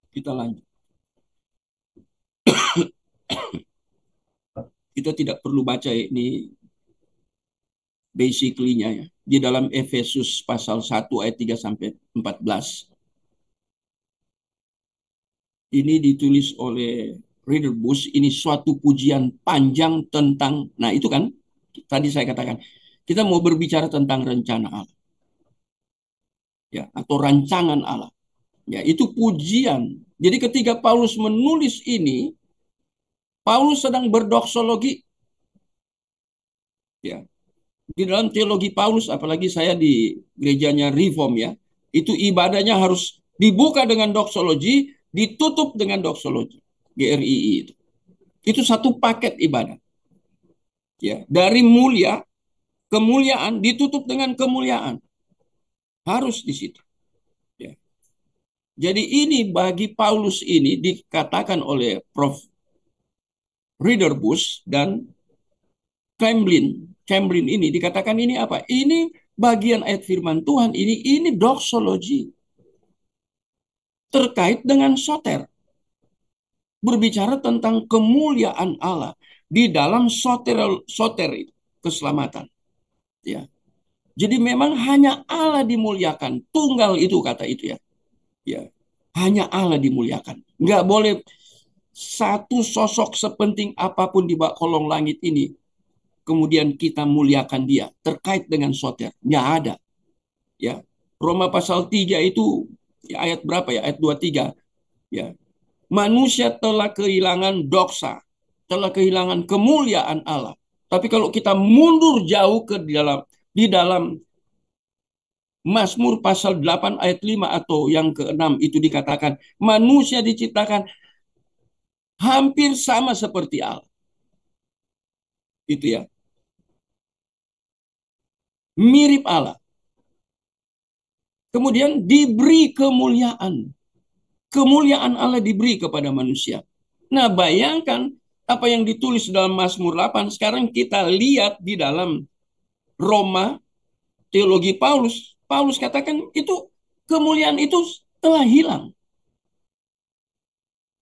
Kita lanjut. Kita tidak perlu baca ini basically-nya ya. Di dalam Efesus pasal 1 ayat 3 sampai 14. Ini ditulis oleh Reader Bush, ini suatu pujian panjang tentang, nah itu kan, tadi saya katakan, kita mau berbicara tentang rencana Allah. Ya, atau rancangan Allah. Ya, itu pujian. Jadi ketika Paulus menulis ini, Paulus sedang berdoksologi. Ya, di dalam teologi Paulus, apalagi saya di gerejanya Reform ya, itu ibadahnya harus dibuka dengan doksologi, ditutup dengan doksologi. GRII itu. Itu satu paket ibadah. Ya, dari mulia, kemuliaan ditutup dengan kemuliaan. Harus di situ. Ya. Jadi ini bagi Paulus ini dikatakan oleh Prof. Reader Bush dan Camblin ini dikatakan ini apa? Ini bagian ayat firman Tuhan ini doksologi terkait dengan soter. Berbicara tentang kemuliaan Allah di dalam soter itu, keselamatan. Ya. Jadi memang hanya Allah dimuliakan. Tunggal itu kata itu ya. Ya. Hanya Allah dimuliakan. Nggak boleh satu sosok sepenting apapun di bawah kolong langit ini kemudian kita muliakan dia terkait dengan soter. Nggak ada. Ya. Roma pasal 3 itu ya, ayat berapa ya? Ayat 23. Ya. Manusia telah kehilangan doksa, telah kehilangan kemuliaan Allah. Tapi kalau kita mundur jauh ke di dalam Mazmur pasal 8 ayat 5 atau yang ke-6 itu dikatakan manusia diciptakan hampir sama seperti Allah. Itu ya. Mirip Allah. Kemudian diberi kemuliaan. Kemuliaan Allah diberi kepada manusia. Nah, bayangkan apa yang ditulis dalam Mazmur 8 sekarang kita lihat di dalam Roma teologi Paulus. Paulus katakan itu kemuliaan itu telah hilang.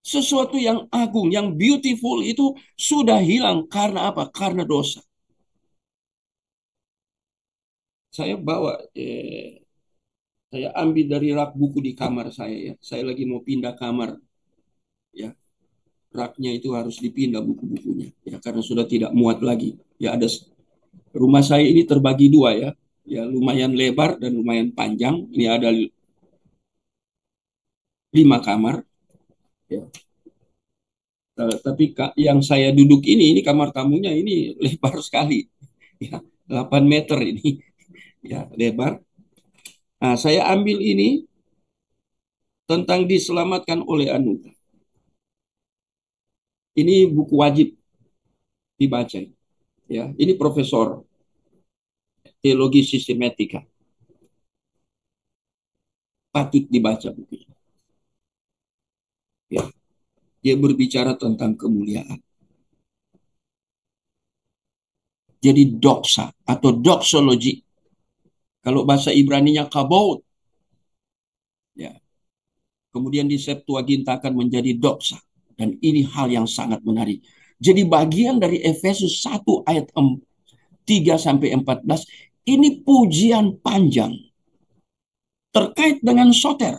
Sesuatu yang agung, yang beautiful itu sudah hilang karena apa? Karena dosa. Saya bawa saya ambil dari rak buku di kamar saya ya. Saya lagi mau pindah kamar ya. Raknya itu harus dipindah buku-bukunya ya karena sudah tidak muat lagi. Ya ada rumah saya ini terbagi dua ya. Ya lumayan lebar dan lumayan panjang. Ini ada 5 kamar ya. Tapi yang saya duduk ini kamar tamunya ini lebar sekali. Ya, 8 meter ini. Ya, lebar. Nah, saya ambil ini tentang diselamatkan oleh anugerah. Ini buku wajib dibaca. Ya, ini profesor teologi sistematika. Patut dibaca buku ini. Ya, dia berbicara tentang kemuliaan. Jadi doksa atau doksologi. Kalau bahasa Ibraninya kabot. Ya. Kemudian di Septuagintakan menjadi doxa. Dan ini hal yang sangat menarik. Jadi bagian dari Efesus 1 ayat 3 sampai 14 ini pujian panjang terkait dengan soter.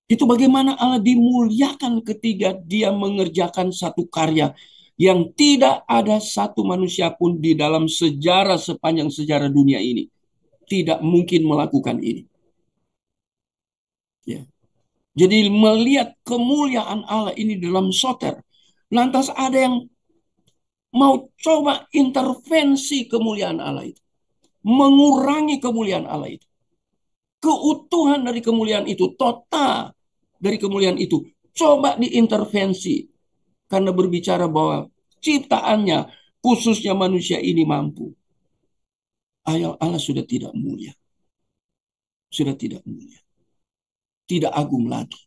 Itu bagaimana Allah dimuliakan ketika dia mengerjakan satu karya yang tidak ada satu manusia pun di dalam sejarah sepanjang sejarah dunia ini tidak mungkin melakukan ini. Ya. Jadi melihat kemuliaan Allah ini dalam soter, lantas ada yang mau coba intervensi kemuliaan Allah itu, mengurangi kemuliaan Allah itu, keutuhan dari kemuliaan itu, total dari kemuliaan itu, coba diintervensi karena berbicara bahwa ciptaannya, khususnya manusia ini mampu. Allah sudah tidak mulia, sudah tidak mulia, tidak agung lagi.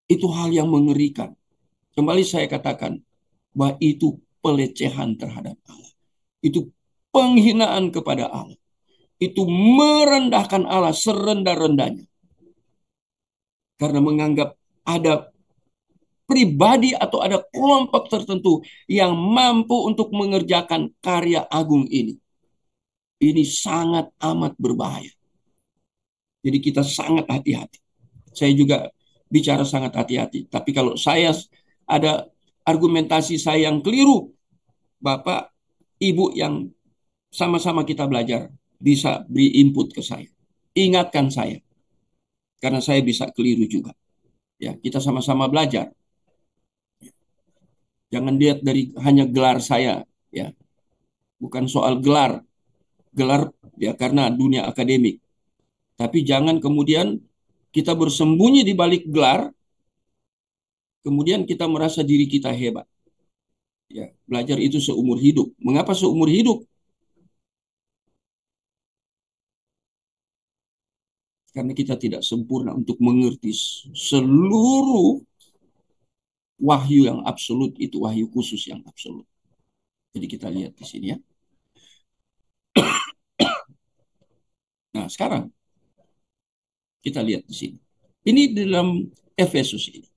Itu hal yang mengerikan. Kembali saya katakan bahwa itu pelecehan terhadap Allah. Itu penghinaan kepada Allah. Itu merendahkan Allah serendah-rendahnya. Karena menganggap ada pribadi atau ada kelompok tertentu yang mampu untuk mengerjakan karya agung ini. Ini sangat amat berbahaya. Jadi kita sangat hati-hati. Saya juga bicara sangat hati-hati. Tapi kalau saya ada argumentasi saya yang keliru, Bapak, Ibu yang sama-sama kita belajar bisa beri input ke saya. Ingatkan saya. Karena saya bisa keliru juga. Ya, kita sama-sama belajar. Jangan lihat dari hanya gelar saya, ya. Bukan soal gelar. Gelar ya karena dunia akademik. Tapi jangan kemudian kita bersembunyi di balik gelar, kemudian kita merasa diri kita hebat. Ya, belajar itu seumur hidup. Mengapa seumur hidup? Karena kita tidak sempurna untuk mengerti seluruh wahyu yang absolut, itu wahyu khusus yang absolut. Jadi kita lihat di sini ya. Nah, sekarang kita lihat di sini. Ini dalam Efesus ini.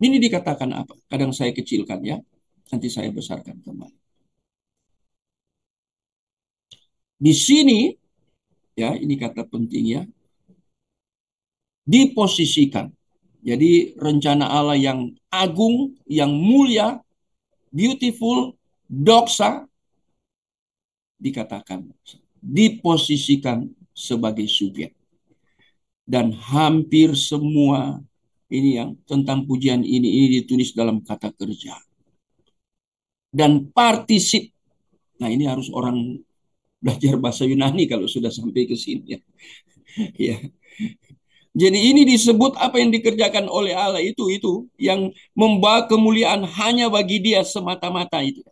Ini dikatakan apa? Kadang saya kecilkan ya, nanti saya besarkan kembali. Di sini, ya ini kata pentingnya, diposisikan. Jadi rencana Allah yang agung, yang mulia, beautiful, doxa, dikatakan, diposisikan sebagai subjek. Dan hampir semua ini yang tentang pujian ini ditulis dalam kata kerja. Dan partisip. Nah ini harus orang belajar bahasa Yunani kalau sudah sampai ke sini ya. Ya. Jadi ini disebut apa yang dikerjakan oleh Allah itu yang membawa kemuliaan hanya bagi Dia semata-mata itu.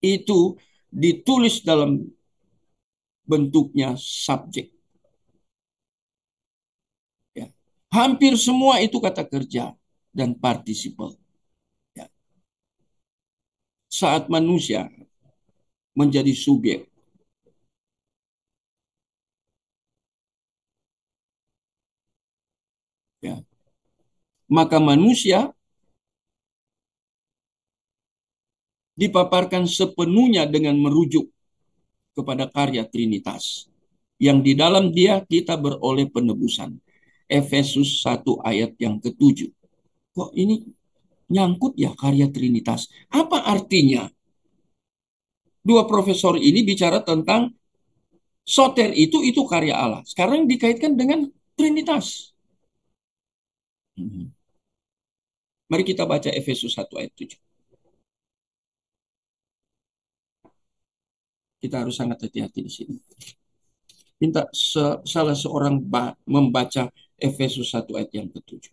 Itu ditulis dalam bentuknya subjek. Ya. Hampir semua itu kata kerja dan participle. Ya. Saat manusia menjadi subjek, ya, maka manusia dipaparkan sepenuhnya dengan merujuk kepada karya Trinitas. Yang di dalam Dia kita beroleh penebusan. Efesus 1 ayat yang ke-7. Kok ini nyangkut ya karya Trinitas? Apa artinya? Dua profesor ini bicara tentang soter itu karya Allah. Sekarang dikaitkan dengan Trinitas. Mari kita baca Efesus 1 ayat 7. Kita harus sangat hati-hati di sini. Minta salah seorang membaca Efesus 1 ayat yang ke-7.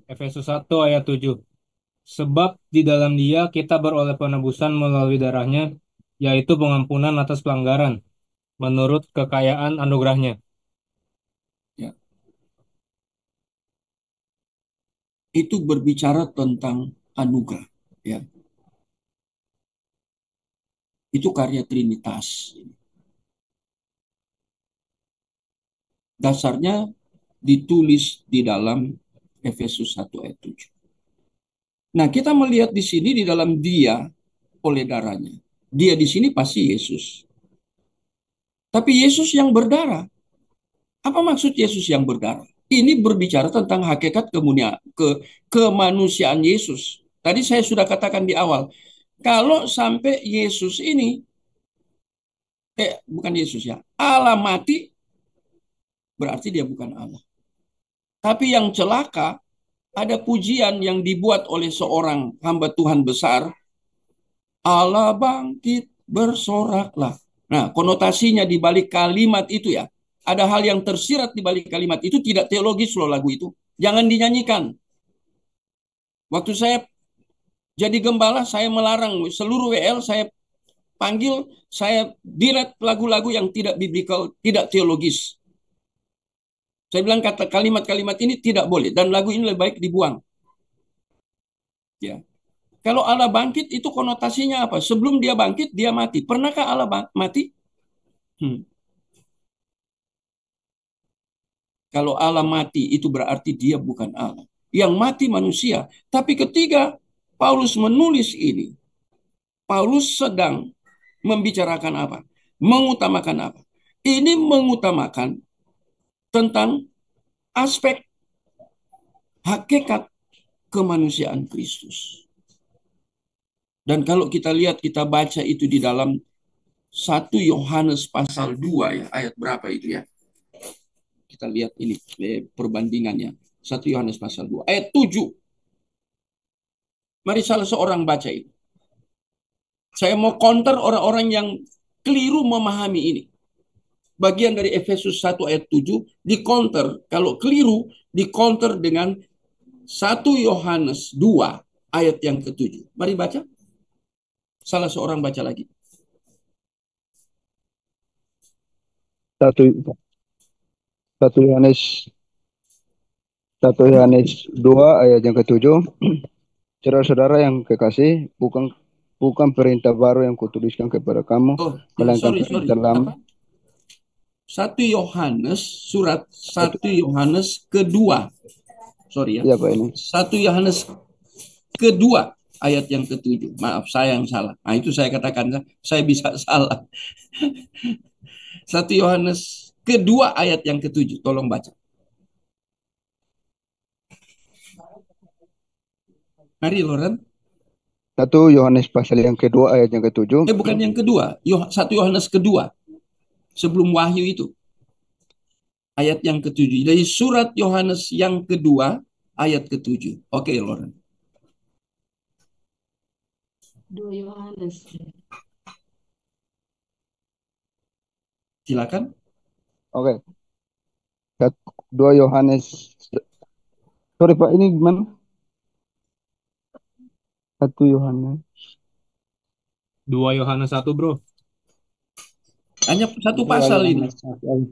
Efesus 1 ayat 7. Sebab di dalam Dia kita beroleh penebusan melalui darahnya, yaitu pengampunan atas pelanggaran, menurut kekayaan anugerahnya. Ya. Itu berbicara tentang anugerah. Ya. Itu karya Trinitas. Dasarnya ditulis di dalam Efesus 1 ayat 7. Nah, kita melihat di sini di dalam dia oleh darahnya. Dia di sini pasti Yesus. Tapi Yesus yang berdarah. Apa maksud Yesus yang berdarah? Ini berbicara tentang hakikat kemanusiaan Yesus. Tadi saya sudah katakan di awal. Kalau sampai Yesus ini, bukan Yesus ya, Allah mati, berarti dia bukan Allah. Tapi yang celaka, ada pujian yang dibuat oleh seorang hamba Tuhan besar, Allah bangkit, bersoraklah. Nah, konotasinya di balik kalimat itu ya, ada hal yang tersirat di balik kalimat itu, tidak teologis loh lagu itu. Jangan dinyanyikan. Waktu saya jadi gembala, saya melarang seluruh WL, saya panggil, saya delete lagu-lagu yang tidak biblical, tidak teologis. Saya bilang kata kalimat-kalimat ini tidak boleh, dan lagu ini lebih baik dibuang. Ya. Kalau Allah bangkit itu konotasinya apa? Sebelum dia bangkit, dia mati. Pernahkah Allah mati? Kalau Allah mati, itu berarti dia bukan Allah. Yang mati manusia. Tapi ketika Paulus menulis ini, Paulus sedang membicarakan apa? Mengutamakan apa? Ini mengutamakan tentang aspek hakikat kemanusiaan Kristus. Dan kalau kita lihat, kita baca itu di dalam 1 Yohanes pasal 2 ya, ayat berapa itu ya? Kita lihat ini perbandingannya. 1 Yohanes pasal 2 ayat 7. Mari salah seorang baca itu. Saya mau counter orang-orang yang keliru memahami ini. Bagian dari Efesus 1 ayat 7 di counter, kalau keliru di counter dengan 1 Yohanes 2 ayat yang ke-7. Mari baca. Salah seorang baca lagi. Satu Yohanes 2 ayat yang ke-7. Saudara-saudara yang kekasih, bukan perintah baru yang kutuliskan kepada kamu, melainkan perintah lama. 1 Yohanes, surat 1 Yohanes kedua. Sorry ya. Iya, Pak, ini. 1 Yohanes kedua ayat yang ke-7. Maaf, saya yang salah. Nah, itu saya katakan, saya bisa salah. 1 Yohanes kedua ayat yang ke-7. Tolong baca. Mari, Loren. 1 Yohanes pasal yang kedua ayat yang ke-7. Bukan yang kedua. 1 Yohanes kedua. Sebelum Wahyu itu. Ayat yang ke-7. Dari surat Yohanes yang kedua ayat ke-7. Oke, Loren. 2 Yohanes. Silakan. Oke. 2 Yohanes. Sorry, Pak, ini gimana? 1 Yohanes. 2 Yohanes 1, bro. Hanya satu pasal ini.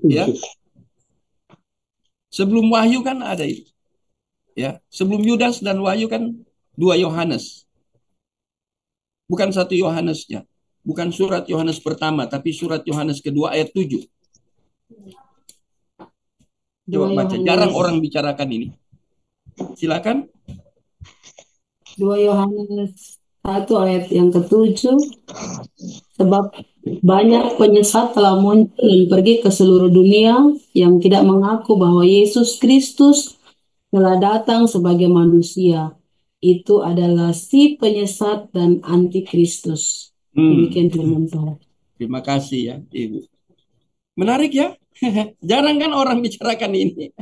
Ya. Sebelum Wahyu kan ada itu. Ya, sebelum Yudas dan Wahyu kan 2 Yohanes. Bukan 1 Yohanesnya. Bukan surat Yohanes pertama, tapi surat Yohanes kedua ayat 7. Coba baca. Jarang orang bicarakan ini. Silakan. 2 Yohanes 1 ayat yang ke-7. Sebab banyak penyesat telah muncul dan pergi ke seluruh dunia yang tidak mengaku bahwa Yesus Kristus telah datang sebagai manusia. Itu adalah si penyesat dan antikristus. Demikian firman Tuhan. Terima kasih ya, Ibu. Menarik ya. Jarang kan orang bicarakan ini.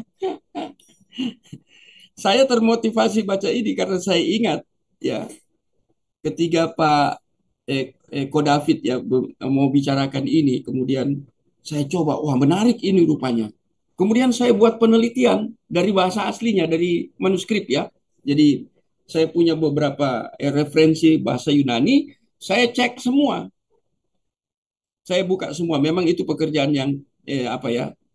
Saya termotivasi baca ini karena saya ingat ya, ketika Pak Ko David ya mau bicarakan ini, kemudian saya coba, wah menarik ini rupanya. Kemudian saya buat penelitian dari bahasa aslinya, dari manuskrip ya. Jadi saya punya beberapa referensi bahasa Yunani, saya cek semua. Saya buka semua. Memang itu pekerjaan yang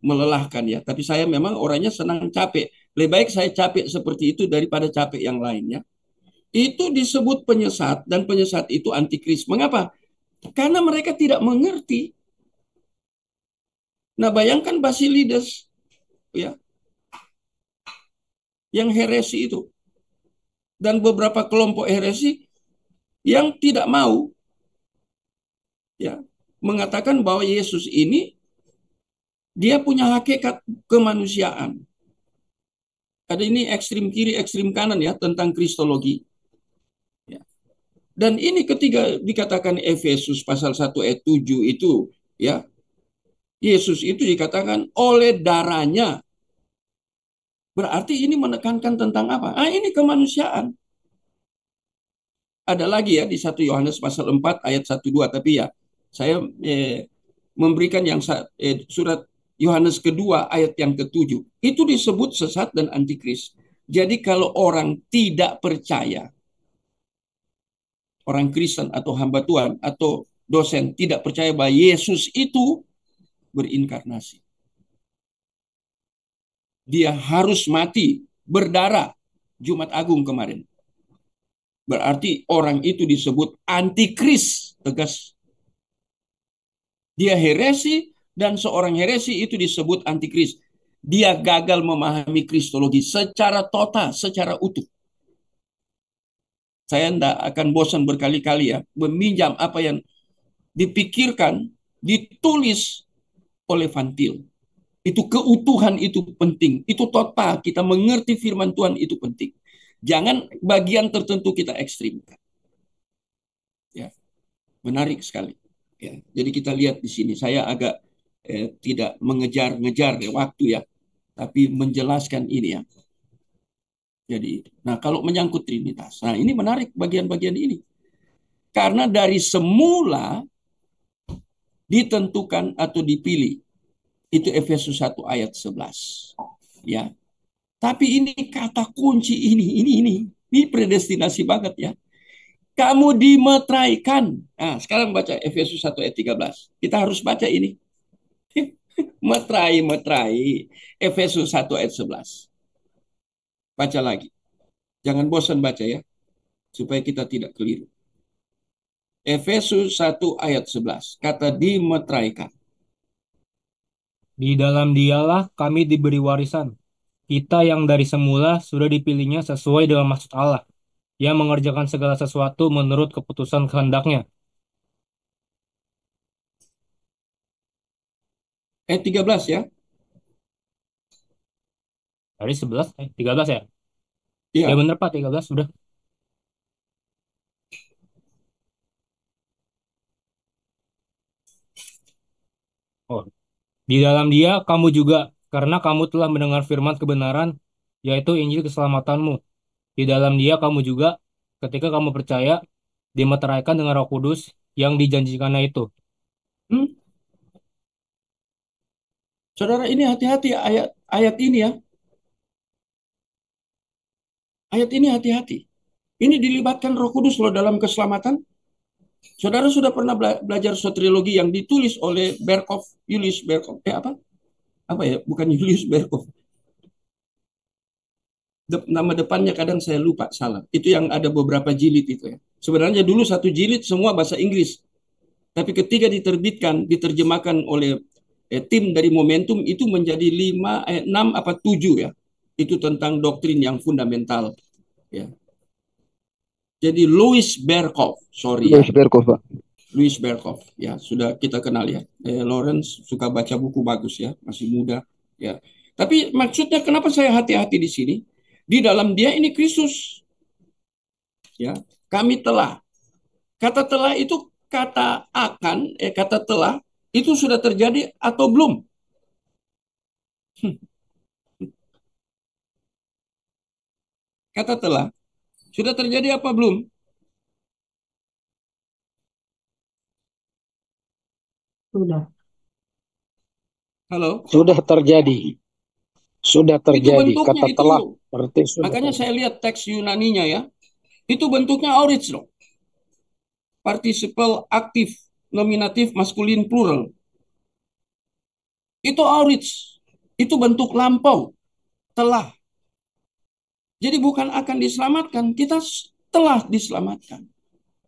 melelahkan ya. Tapi saya memang orangnya senang capek. Lebih baik saya capek seperti itu daripada capek yang lainnya. Itu disebut penyesat, dan penyesat itu antikris. Mengapa? Karena mereka tidak mengerti. Nah, bayangkan Basilides, ya, yang heresi itu, dan beberapa kelompok heresi yang tidak mau, ya, mengatakan bahwa Yesus ini dia punya hakikat kemanusiaan. Ada ini ekstrim kiri, ekstrim kanan ya tentang kristologi. Ya. Dan ini ketika dikatakan Efesus pasal 1 ayat 7 itu, ya, Yesus itu dikatakan oleh darahnya. Berarti ini menekankan tentang apa? Ini kemanusiaan. Ada lagi ya di 1 Yohanes pasal 4 ayat 1-2, tapi ya saya memberikan yang surat Yohanes kedua ayat yang ke-7. Itu disebut sesat dan antikris. Jadi kalau orang tidak percaya, orang Kristen atau hamba Tuhan atau dosen tidak percaya bahwa Yesus itu berinkarnasi, dia harus mati berdarah Jumat Agung kemarin. Berarti orang itu disebut antikris, tegas. Dia heresi, dan seorang heresi itu disebut antikris. Dia gagal memahami kristologi secara total, secara utuh. Saya tidak akan bosan berkali-kali ya meminjam apa yang dipikirkan, ditulis oleh Van Til. Itu keutuhan itu penting, itu total. Kita mengerti firman Tuhan itu penting. Jangan bagian tertentu kita ekstrimkan. Ya, menarik sekali. Ya, jadi kita lihat di sini. Saya agak tidak mengejar-ngejar waktu ya, tapi menjelaskan ini ya. Jadi, nah kalau menyangkut Trinitas, nah ini menarik bagian-bagian ini. Karena dari semula ditentukan atau dipilih. Itu Efesus 1 ayat 11. Ya. Tapi ini kata kunci ini predestinasi banget ya. Kamu dimeteraikan. Nah, sekarang baca Efesus 1 ayat 13. Kita harus baca ini. Meterai. Efesus 1 ayat 11. Baca lagi. Jangan bosan baca ya. Supaya kita tidak keliru. Efesus 1 ayat 11. Kata dimeteraikan. Di dalam dialah kami diberi warisan. Kita yang dari semula sudah dipilihnya sesuai dengan maksud Allah, yang mengerjakan segala sesuatu menurut keputusan kehendaknya. Ayat 13 ya. Dari 11, 13 ya? Iya. Ya bener Pak, 13 sudah. Oh, di dalam dia kamu juga, karena kamu telah mendengar firman kebenaran, yaitu Injil keselamatanmu. Di dalam dia kamu juga, ketika kamu percaya, dimeteraikan dengan Roh Kudus yang dijanjikannya itu. Saudara, ini hati-hati ayat ini ya. Ayat ini hati-hati. Ini dilibatkan Roh Kudus loh dalam keselamatan. Saudara sudah pernah belajar soteriologi yang ditulis oleh Berkhof, Julius Berkhof. Apa ya? Bukan Julius Berkhof. Nama depannya kadang saya lupa, salah. Itu yang ada beberapa jilid itu ya. Sebenarnya dulu satu jilid semua bahasa Inggris. Tapi ketika diterjemahkan oleh tim dari Momentum itu menjadi 6 apa 7 ya. Itu tentang doktrin yang fundamental ya. Jadi Louis Berkhof, Louis Berkhof, Pak. Louis Berkhof, ya sudah kita kenal ya. Lawrence suka baca buku bagus ya, masih muda ya. Tapi maksudnya kenapa saya hati-hati di sini? Di dalam dia ini Kristus. Ya, kami telah. Kata telah itu kata akan, kata telah itu sudah terjadi atau belum? Kata telah sudah terjadi apa belum? Sudah. Halo? Sudah terjadi. Sudah terjadi. Itu bentuknya kata itu. telah. Berarti sudah makanya terjadi. saya lihat teks Yunaninya ya. Itu bentuknya aorist loh. Participle aktif, nominatif, maskulin, plural. Itu aorist. Itu bentuk lampau. Telah. Jadi bukan akan diselamatkan. Kita telah diselamatkan.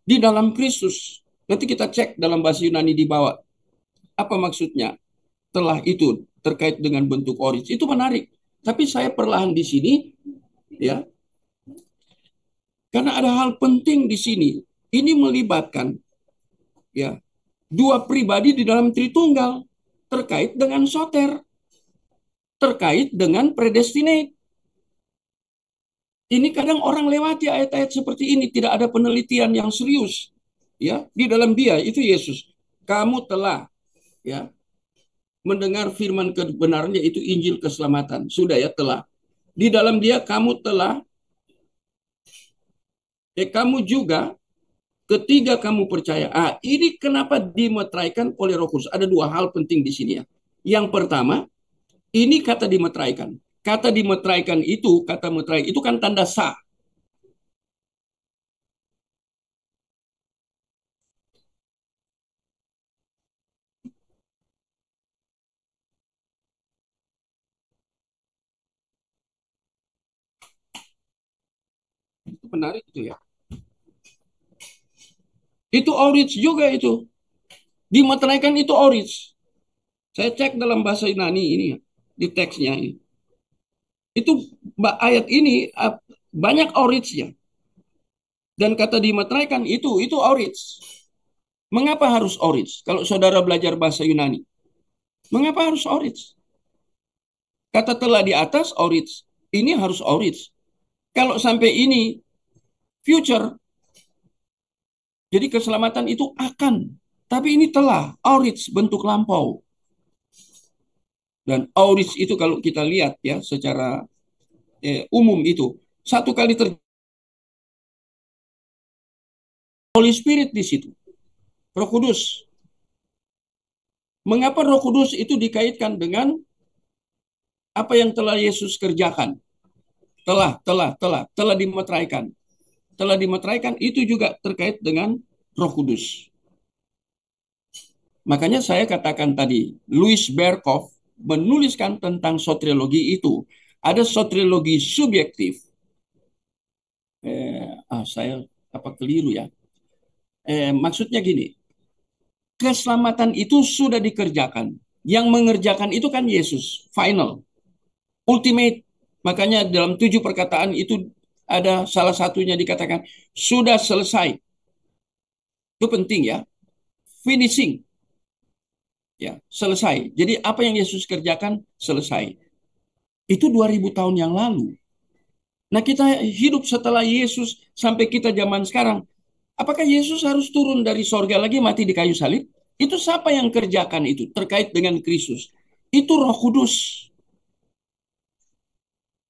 Di dalam Kristus. Nanti kita cek dalam bahasa Yunani di bawah. Apa maksudnya? Telah itu terkait dengan bentuk oris. Itu menarik. Tapi saya perlahan di sini, ya, karena ada hal penting di sini. Ini melibatkan, ya, dua pribadi di dalam Tritunggal terkait dengan soter, terkait dengan predestinate. Ini kadang orang lewati ayat-ayat seperti ini, tidak ada penelitian yang serius. Ya, di dalam Dia itu Yesus. Kamu telah, ya, mendengar firman kebenaran, yaitu Injil keselamatan. Sudah, ya, telah. Di dalam Dia kamu telah, kamu juga ketika kamu percaya. Ini kenapa dimeteraikan oleh Roh Kudus? Ada dua hal penting di sini, ya. Yang pertama, ini kata dimeteraikan. Kata dimeteraikan itu, kata meterai itu kan tanda sah. Itu menarik itu, ya. Itu origin juga itu. Dimeteraikan itu origin. Saya cek dalam bahasa Yunani ini, ya, di teksnya ini. Itu ayat ini banyak originnya. Dan kata dimeteraikan itu origin. Mengapa harus origin? Kalau saudara belajar bahasa Yunani, mengapa harus origin? Kata telah di atas origin. Ini harus origin. Kalau sampai ini future, jadi keselamatan itu akan. Tapi ini telah, origin, bentuk lampau. Dan origin itu kalau kita lihat, ya, secara umum itu, satu kali terjadi Holy Spirit di situ. Roh Kudus. Mengapa Roh Kudus itu dikaitkan dengan apa yang telah Yesus kerjakan? Telah dimeteraikan. Telah dimeteraikan itu juga terkait dengan Roh Kudus. Makanya saya katakan tadi, Louis Berkhof menuliskan tentang soteriologi itu. Ada soteriologi subjektif. Saya keliru, ya. Maksudnya gini, keselamatan itu sudah dikerjakan. Yang mengerjakan itu kan Yesus, final, ultimate. Makanya dalam 7 perkataan itu ada salah satunya dikatakan sudah selesai. Itu penting, ya. Finishing. Ya, selesai. Jadi apa yang Yesus kerjakan selesai. Itu 2000 tahun yang lalu. Nah, kita hidup setelah Yesus sampai kita zaman sekarang. Apakah Yesus harus turun dari sorga lagi mati di kayu salib? Itu siapa yang kerjakan itu terkait dengan Kristus? Itu Roh Kudus.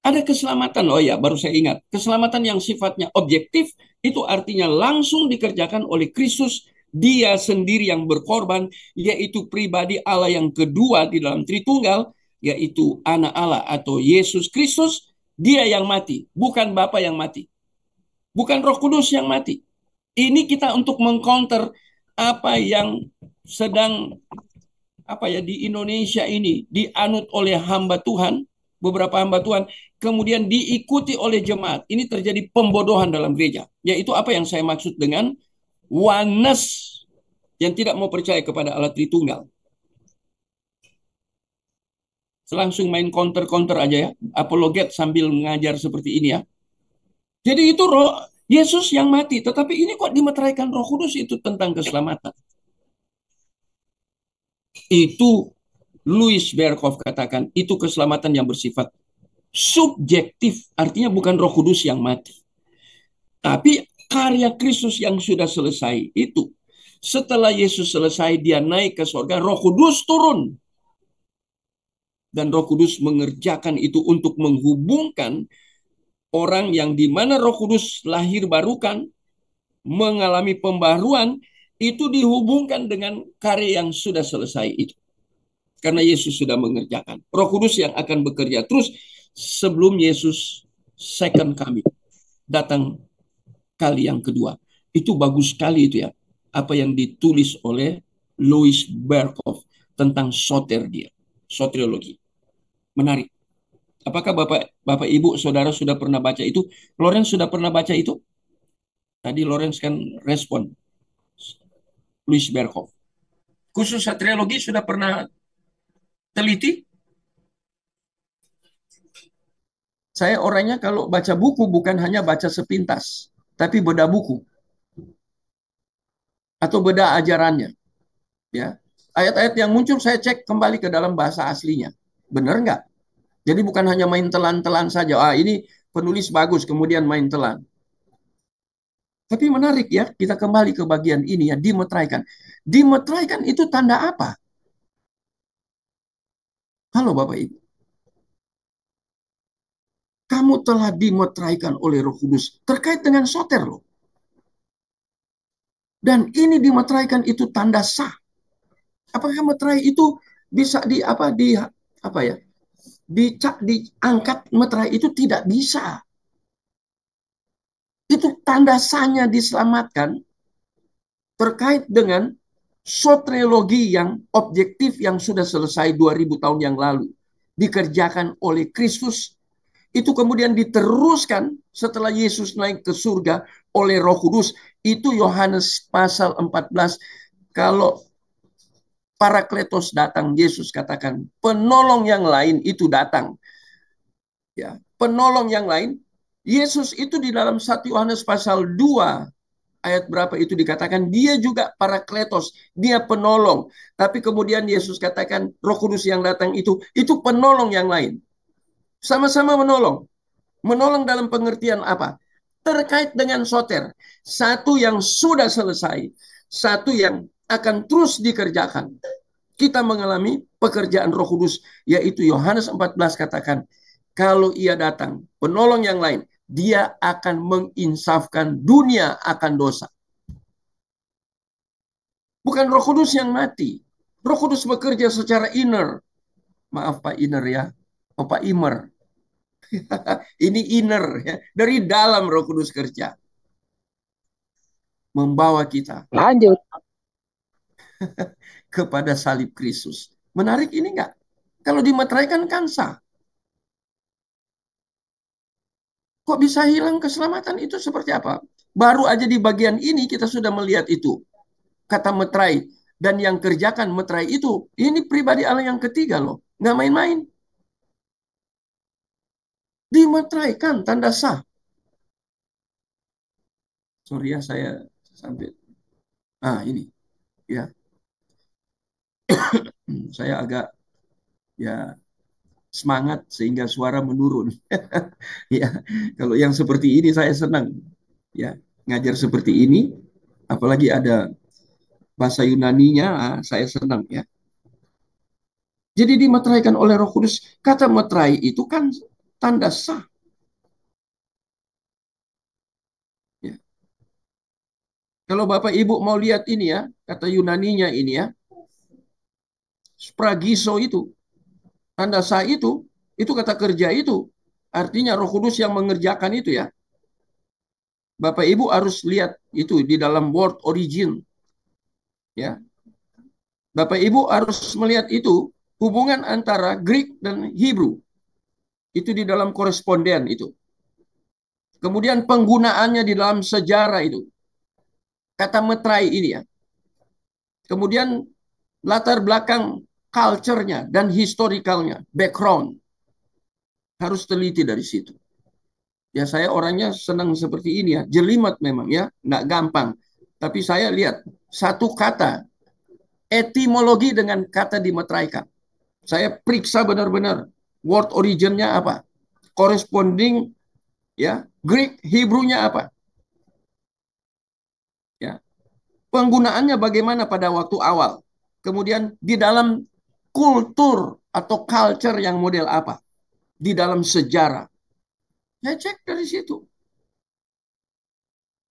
Ada keselamatan. Oh ya, baru saya ingat. Keselamatan yang sifatnya objektif itu artinya langsung dikerjakan oleh Kristus. Dia sendiri yang berkorban, yaitu pribadi Allah yang kedua di dalam Tritunggal, yaitu Anak Allah atau Yesus Kristus. Dia yang mati, bukan Bapa yang mati. Bukan Roh Kudus yang mati. Ini kita untuk mengcounter apa yang sedang di Indonesia ini dianut oleh hamba Tuhan, beberapa hamba Tuhan, kemudian diikuti oleh jemaat. Ini terjadi pembodohan dalam gereja. Yaitu apa yang saya maksud dengan oneness, yang tidak mau percaya kepada Allah Tritunggal. Langsung main counter-counter aja, ya. Apologet sambil mengajar seperti ini, ya. Jadi itu Roh Yesus yang mati, tetapi ini kok dimeteraikan Roh Kudus itu tentang keselamatan. Itu Louis Berkhof katakan, itu keselamatan yang bersifat subjektif, artinya bukan Roh Kudus yang mati. Tapi karya Kristus yang sudah selesai itu. Setelah Yesus selesai, dia naik ke surga, Roh Kudus turun. Dan Roh Kudus mengerjakan itu untuk menghubungkan orang yang di mana Roh Kudus lahir barukan, mengalami pembaruan, itu dihubungkan dengan karya yang sudah selesai itu. Karena Yesus sudah mengerjakan. Roh Kudus yang akan bekerja terus sebelum Yesus second coming, datang kali yang kedua. Itu bagus sekali itu, ya. Apa yang ditulis oleh Louis Berkhof tentang soteriologi. Menarik. Apakah Bapak Ibu, Saudara sudah pernah baca itu? Lawrence sudah pernah baca itu? Tadi Lawrence kan respon. Louis Berkhoff. Khusus satriologi sudah pernah teliti? Saya orangnya kalau baca buku bukan hanya baca sepintas, tapi beda buku atau beda ajarannya. Ya, ayat-ayat yang muncul saya cek kembali ke dalam bahasa aslinya. Benar nggak? Jadi bukan hanya main telan-telan saja. Ah, ini penulis bagus, kemudian main telan. Tapi menarik ya, kita kembali ke bagian ini ya, dimeteraikan. Dimeteraikan itu tanda apa? Halo Bapak Ibu. Kamu telah dimeteraikan oleh Roh Kudus terkait dengan soter loh. Dan ini dimeteraikan itu tanda sah. Apakah meterai itu bisa diangkat meterai itu? Tidak bisa. Itu tanda sahnya diselamatkan terkait dengan soteriologi yang objektif yang sudah selesai 2000 tahun yang lalu. Dikerjakan oleh Kristus. Itu kemudian diteruskan setelah Yesus naik ke surga oleh Roh Kudus. Itu Yohanes pasal 14. Kalau Parakletos datang, Yesus katakan, penolong yang lain itu datang. Ya, penolong yang lain, Yesus itu di dalam 1 Yohanes pasal 2 ayat berapa itu dikatakan dia juga Parakletos, dia penolong. Tapi kemudian Yesus katakan Roh Kudus yang datang itu penolong yang lain. Sama-sama menolong. Menolong dalam pengertian apa? Terkait dengan soter. Satu yang sudah selesai, satu yang akan terus dikerjakan. Kita mengalami pekerjaan Roh Kudus, yaitu Yohanes 14 katakan, kalau ia datang, penolong yang lain, dia akan menginsafkan dunia akan dosa. Bukan Roh Kudus yang mati. Roh Kudus bekerja secara inner. Maaf Pak inner ya. Oh Pak Imer. Ini inner ya. Dari dalam Roh Kudus kerja. Membawa kita. Lanjut. Kepada salib Kristus. Menarik ini enggak? Kalau dimeteraikan kan sah. Kok bisa hilang keselamatan itu seperti apa? Baru aja di bagian ini kita sudah melihat itu. Kata meterai. Dan yang kerjakan meterai itu, ini pribadi Allah yang ketiga loh. Nggak main-main. Dimeteraikan, tanda sah. Sorry ya, saya sampai. Ini. Ya. Saya agak ya semangat sehingga suara menurun. Ya, kalau yang seperti ini saya senang. Ya, ngajar seperti ini, apalagi ada bahasa Yunaninya, saya senang ya. Jadi dimeteraikan oleh Roh Kudus. Kata meterai itu kan tanda sah. Ya. Kalau Bapak Ibu mau lihat ini ya, kata Yunaninya ini ya, spragiso itu, tanda sah itu kata kerja itu. Artinya Roh Kudus yang mengerjakan itu ya. Bapak Ibu harus lihat itu di dalam word origin. Ya. Bapak Ibu harus melihat itu hubungan antara Greek dan Hebrew. Itu di dalam koresponden itu. Kemudian penggunaannya di dalam sejarah itu. Kata meterai ini ya. Kemudian latar belakang culture-nya dan historicalnya, background. Harus teliti dari situ. Ya saya orangnya senang seperti ini ya. Jelimet memang ya, nggak gampang. Tapi saya lihat satu kata, etimologi dengan kata dimeteraikan. Saya periksa benar-benar word origin-nya apa. Corresponding ya, Greek, Hebrew-nya apa. Ya. Penggunaannya bagaimana pada waktu awal. Kemudian di dalam kultur atau culture yang model apa. Di dalam sejarah. Saya cek dari situ.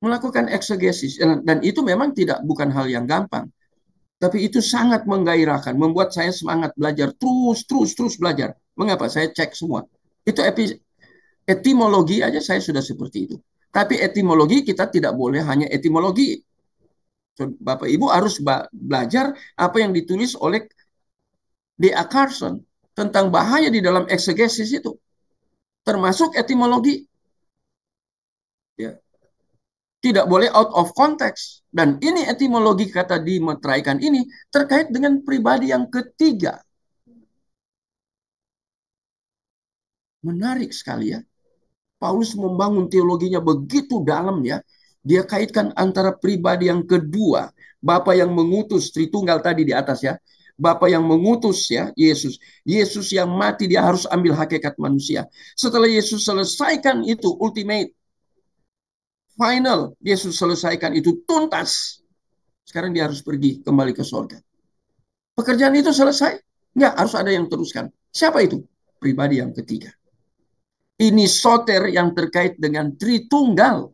Melakukan eksegesis. Dan itu memang bukan hal yang gampang. Tapi itu sangat menggairahkan, membuat saya semangat belajar, terus belajar. Mengapa? Saya cek semua. Itu etimologi aja saya sudah seperti itu. Tapi etimologi kita tidak boleh hanya etimologi. Bapak Ibu harus belajar apa yang ditulis oleh D.A. Carson tentang bahaya di dalam eksegesis itu. Termasuk etimologi. Ya. Tidak boleh out of context. Dan ini etimologi kata dimeteraikan ini terkait dengan pribadi yang ketiga. Menarik sekali ya. Paulus membangun teologinya begitu dalam ya. Dia kaitkan antara pribadi yang kedua, Bapa yang mengutus, Tritunggal tadi di atas ya. Bapa yang mengutus ya, Yesus. Yesus yang mati, dia harus ambil hakikat manusia. Setelah Yesus selesaikan itu, ultimate, final, Yesus selesaikan itu tuntas. Sekarang dia harus pergi kembali ke surga. Pekerjaan itu selesai? Enggak, harus ada yang teruskan. Siapa itu? Pribadi yang ketiga. Ini soter yang terkait dengan Tritunggal.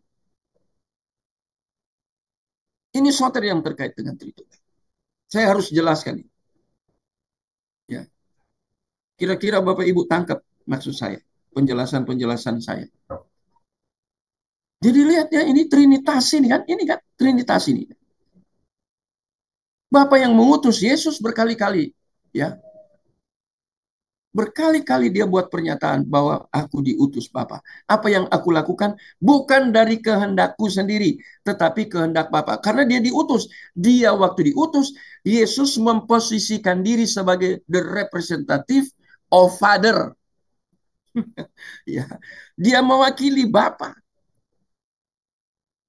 Ini soter yang terkait dengan Tritunggal. Saya harus jelaskan. Ya. Kira-kira Bapak Ibu tangkap maksud saya. Penjelasan-penjelasan saya. Jadi lihat ya, ini Trinitas ini kan. Ini kan Trinitas ini. Bapa yang mengutus Yesus berkali-kali. Ya. Berkali-kali dia buat pernyataan bahwa aku diutus Bapa. Apa yang aku lakukan bukan dari kehendakku sendiri, tetapi kehendak Bapa. Karena dia diutus. Dia waktu diutus, Yesus memposisikan diri sebagai the representative of Father. Ya, dia mewakili Bapa.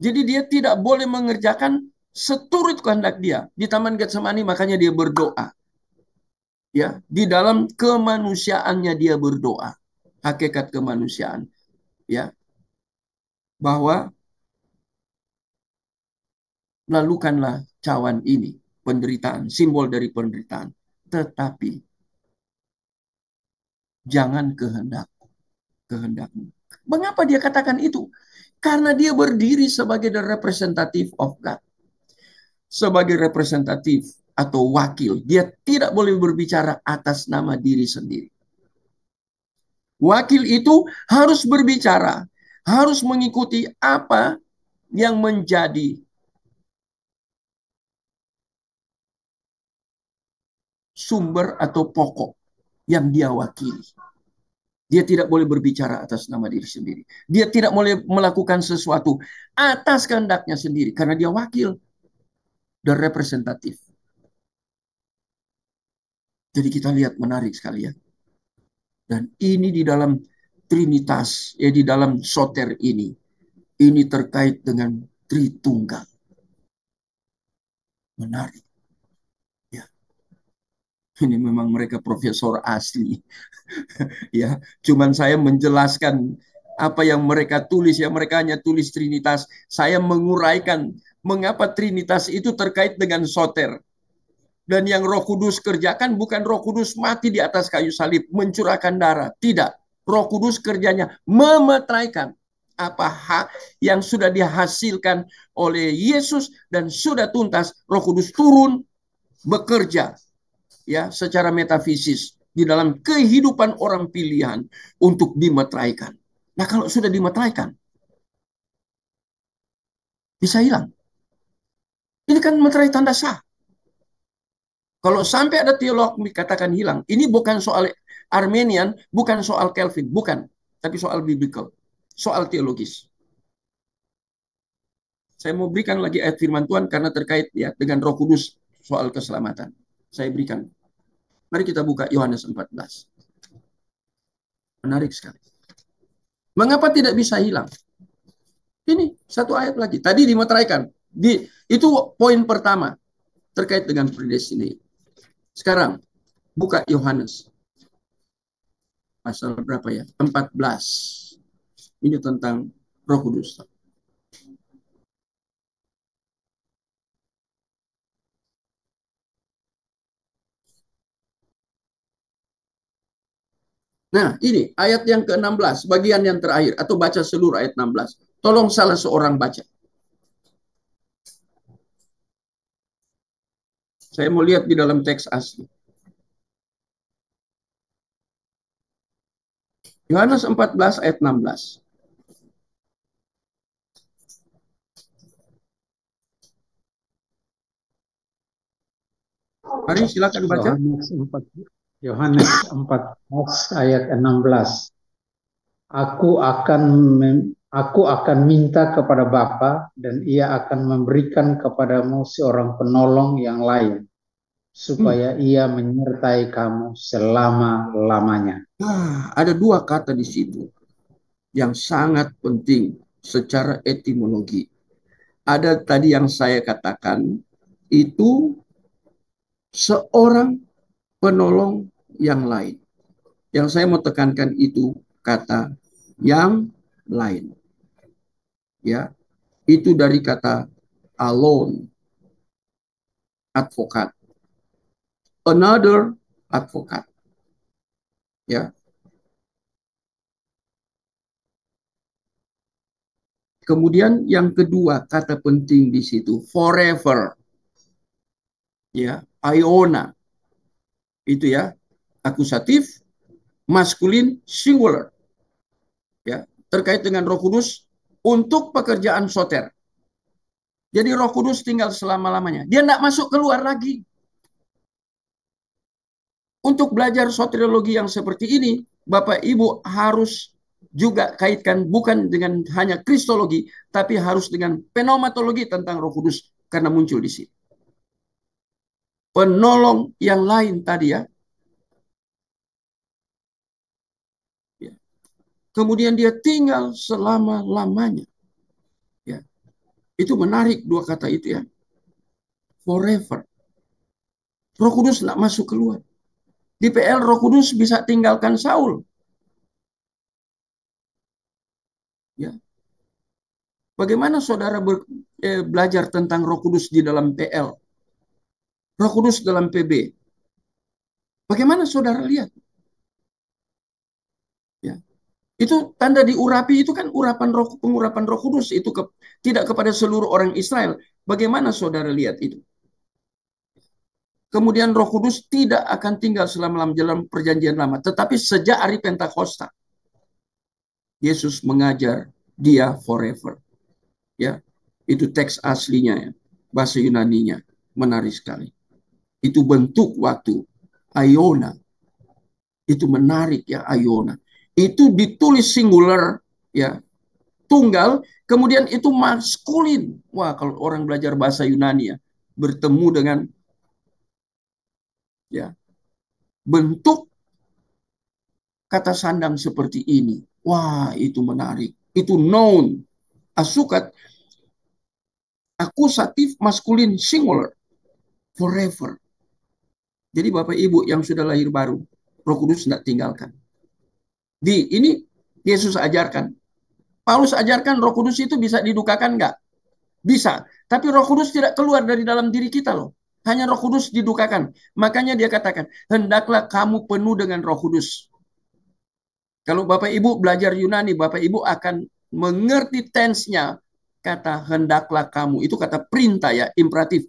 Jadi dia tidak boleh mengerjakan seturut kehendak dia. Di Taman Getsemani makanya dia berdoa. Ya, di dalam kemanusiaannya dia berdoa, hakikat kemanusiaan, ya, bahwa lalukanlah cawan ini, penderitaan, simbol dari penderitaan, tetapi jangan kehendakmu. Mengapa dia katakan itu? Karena dia berdiri sebagai the representative of God, sebagai representatif atau wakil. Dia tidak boleh berbicara atas nama diri sendiri. Wakil itu harus berbicara, harus mengikuti apa yang menjadi sumber atau pokok yang dia wakili. Dia tidak boleh berbicara atas nama diri sendiri. Dia tidak boleh melakukan sesuatu atas kehendaknya sendiri karena dia wakil dan representatif. Jadi kita lihat menarik sekali ya. Dan ini di dalam Trinitas, ya di dalam soter ini terkait dengan Tritunggal. Menarik. Ya. Ini memang mereka profesor asli. Ya, cuman saya menjelaskan apa yang mereka tulis ya, mereka hanya tulis Trinitas. Saya menguraikan mengapa Trinitas itu terkait dengan soter. Dan yang Roh Kudus kerjakan bukan Roh Kudus mati di atas kayu salib, mencurahkan darah. Tidak. Roh Kudus kerjanya memetraikan apa hak yang sudah dihasilkan oleh Yesus dan sudah tuntas. Roh Kudus turun bekerja ya secara metafisis di dalam kehidupan orang pilihan untuk dimetraikan. Nah, kalau sudah dimetraikan bisa hilang. Ini kan meterai tanda sah. Kalau sampai ada teolog katakan hilang, ini bukan soal Armenian, bukan soal Calvin, bukan, tapi soal biblical, soal teologis. Saya mau berikan lagi ayat firman Tuhan karena terkait ya dengan Roh Kudus soal keselamatan. Saya berikan. Mari kita buka Yohanes 14. Menarik sekali. Mengapa tidak bisa hilang? Ini satu ayat lagi. Tadi dimeteraikan. Itu poin pertama terkait dengan predestinasi. Sekarang buka Yohanes pasal berapa ya? 14. Ini tentang Roh Kudus. Nah, ini ayat yang ke-16, bagian yang terakhir, atau baca seluruh ayat 16. Tolong salah seorang baca. Saya mau lihat di dalam teks asli. Yohanes 14 ayat 16. Mari silakan baca. Yohanes 14 ayat 16. Aku akan minta kepada Bapa dan ia akan memberikan kepadamu seorang penolong yang lain, supaya ia menyertai kamu selama-lamanya. Ada dua kata di situ yang sangat penting secara etimologi. Ada tadi yang saya katakan, itu seorang penolong yang lain. Yang saya mau tekankan itu kata yang lain. Ya, itu dari kata alone, advokat. Another advokat. Ya. Kemudian yang kedua kata penting di situ forever. Ya, Iona. Itu ya, akusatif, maskulin, singular. Ya, terkait dengan Roh Kudus untuk pekerjaan soter. Jadi Roh Kudus tinggal selama-lamanya. Dia tidak masuk keluar lagi. Untuk belajar soteriologi yang seperti ini, Bapak Ibu harus juga kaitkan bukan dengan hanya kristologi, tapi harus dengan pneumatologi tentang Roh Kudus karena muncul di sini. Penolong yang lain tadi ya. Kemudian dia tinggal selama-lamanya. Ya. Itu menarik dua kata itu ya. Forever. Roh Kudus tidak masuk keluar. Di PL Roh Kudus bisa tinggalkan Saul. Ya. Bagaimana saudara belajar tentang Roh Kudus di dalam PL? Roh Kudus dalam PB. Bagaimana saudara lihat? Ya. Itu tanda diurapi itu kan pengurapan Roh Kudus itu tidak kepada seluruh orang Israel. Bagaimana saudara lihat itu? Kemudian Roh Kudus tidak akan tinggal selama-lamanya dalam perjanjian lama. Tetapi sejak hari Pentakosta, Yesus mengajar dia forever. Ya, itu teks aslinya ya. Bahasa Yunaninya menarik sekali. Itu bentuk waktu. Iona. Itu menarik ya, Iona. Itu ditulis singular ya, tunggal, kemudian itu maskulin. Wah, kalau orang belajar bahasa Yunani ya, bertemu dengan ya bentuk kata sandang seperti ini. Wah, itu menarik. Itu noun, asukat, akusatif, maskulin, singular, forever. Jadi Bapak Ibu yang sudah lahir baru, Roh Kudus tidak tinggalkan. Ini Yesus ajarkan. Paulus ajarkan Roh Kudus itu bisa didukakan enggak? Bisa. Tapi Roh Kudus tidak keluar dari dalam diri kita loh. Hanya Roh Kudus didukakan. Makanya dia katakan, hendaklah kamu penuh dengan Roh Kudus. Kalau Bapak Ibu belajar Yunani, Bapak Ibu akan mengerti tense-nya kata hendaklah kamu. Itu kata perintah ya, imperatif.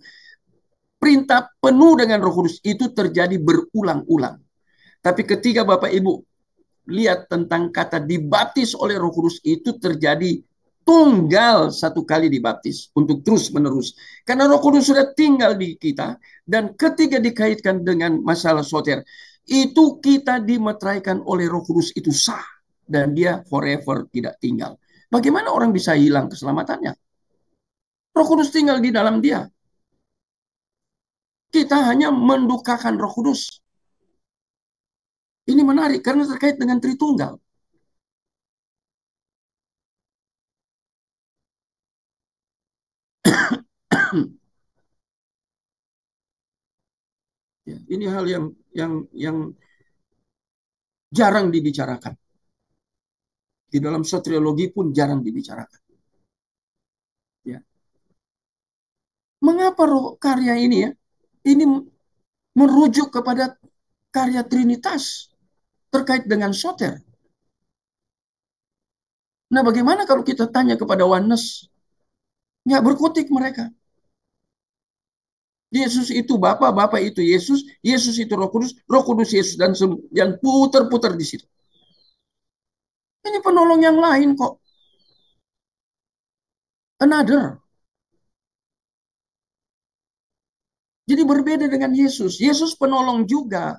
Perintah penuh dengan Roh Kudus itu terjadi berulang-ulang. Tapi ketika Bapak Ibu lihat tentang kata dibaptis oleh Roh Kudus itu terjadi tunggal satu kali dibaptis untuk terus menerus. Karena Roh Kudus sudah tinggal di kita dan ketika dikaitkan dengan masalah soter, itu kita dimeteraikan oleh Roh Kudus itu sah dan dia forever tidak tinggal. Bagaimana orang bisa hilang keselamatannya? Roh Kudus tinggal di dalam dia. Kita hanya mendukakan Roh Kudus. Ini menarik karena terkait dengan Tritunggal. Ya, ini hal yang jarang dibicarakan. Di dalam soteriologi pun jarang dibicarakan. Ya. Mengapa karya ini ya? Ini merujuk kepada karya Trinitas terkait dengan soter. Nah, bagaimana kalau kita tanya kepada oneness? Nggak berkutik mereka. Yesus itu Bapa, Bapa itu Yesus, Yesus itu Roh Kudus Yesus, dan yang putar-putar di situ. Ini penolong yang lain kok. Another. Jadi berbeda dengan Yesus. Yesus penolong juga.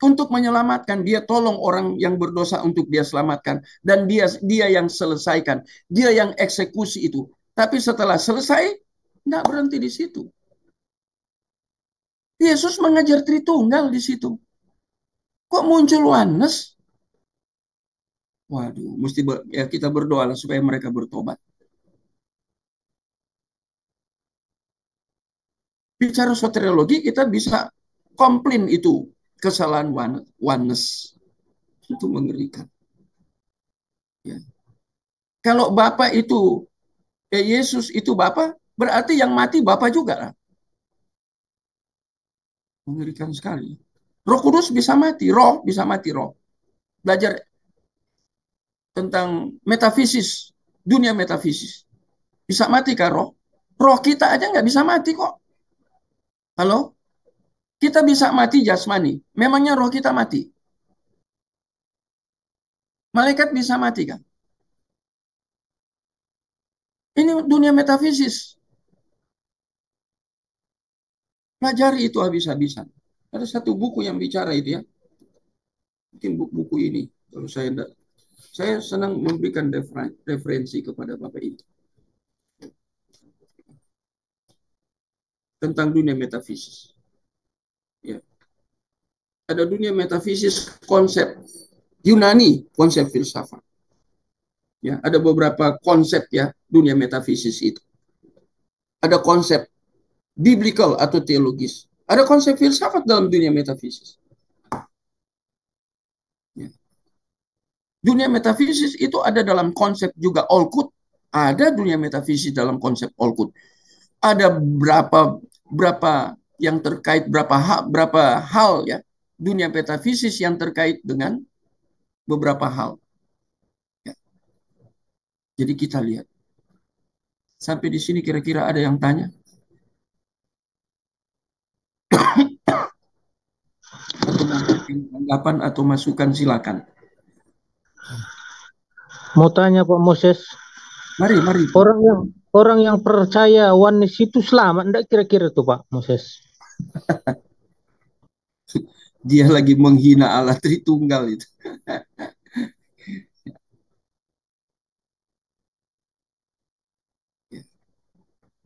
untuk menyelamatkan. Dia tolong orang yang berdosa untuk dia selamatkan, dan dia yang selesaikan, dia yang eksekusi itu. Tapi setelah selesai, nggak berhenti di situ. Yesus mengajar Tritunggal di situ. Kok muncul oneness? Waduh, mesti ya kita berdoa supaya mereka bertobat. Bicara soteriologi, kita bisa komplain itu kesalahan oneness. Itu mengerikan. Ya. Kalau Bapa itu, Yesus itu Bapa, berarti yang mati Bapa juga lah. Mengerikan sekali. Roh Kudus bisa mati, roh bisa mati, roh. Belajar tentang metafisis, dunia metafisis. Bisa mati kah roh? Roh kita aja nggak bisa mati kok. Halo? Kita bisa mati jasmani. Memangnya roh kita mati? Malaikat bisa mati kan? Ini dunia metafisis. Pelajari itu habis-habisan. Ada satu buku yang bicara itu ya. Mungkin buku ini. Kalau saya senang memberikan referensi kepada Bapak itu. Tentang dunia metafisis. Ya. Ada dunia metafisis konsep Yunani, konsep filsafat. Ya, ada beberapa konsep ya dunia metafisis itu. Ada konsep biblical atau teologis. Ada konsep filsafat dalam dunia metafisis. Ya. Dunia metafisis itu ada dalam konsep juga Olkut. Ada dunia metafisis dalam konsep Olkut. Ada berapa yang terkait, berapa hal ya dunia metafisis yang terkait dengan beberapa hal. Ya. Jadi kita lihat. Sampai di sini kira-kira ada yang tanya? Atau tanggapan atau masukan silakan. Mau tanya Pak Moses. Mari. Orang yang percaya oneness itu selamat enggak kira-kira tuh Pak Moses? Dia lagi menghina Allah Tritunggal itu.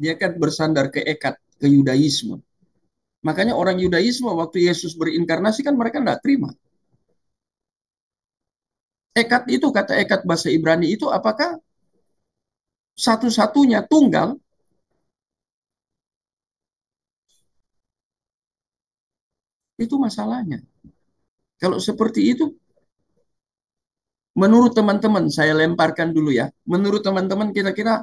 Dia kan bersandar ke ekad, ke Yudaisme. Makanya orang Yudaisme waktu Yesus berinkarnasi kan mereka enggak terima. Ekad itu, kata ekad bahasa Ibrani itu apakah satu-satunya tunggal? Itu masalahnya. Kalau seperti itu, menurut teman-teman, saya lemparkan dulu ya. Menurut teman-teman kira-kira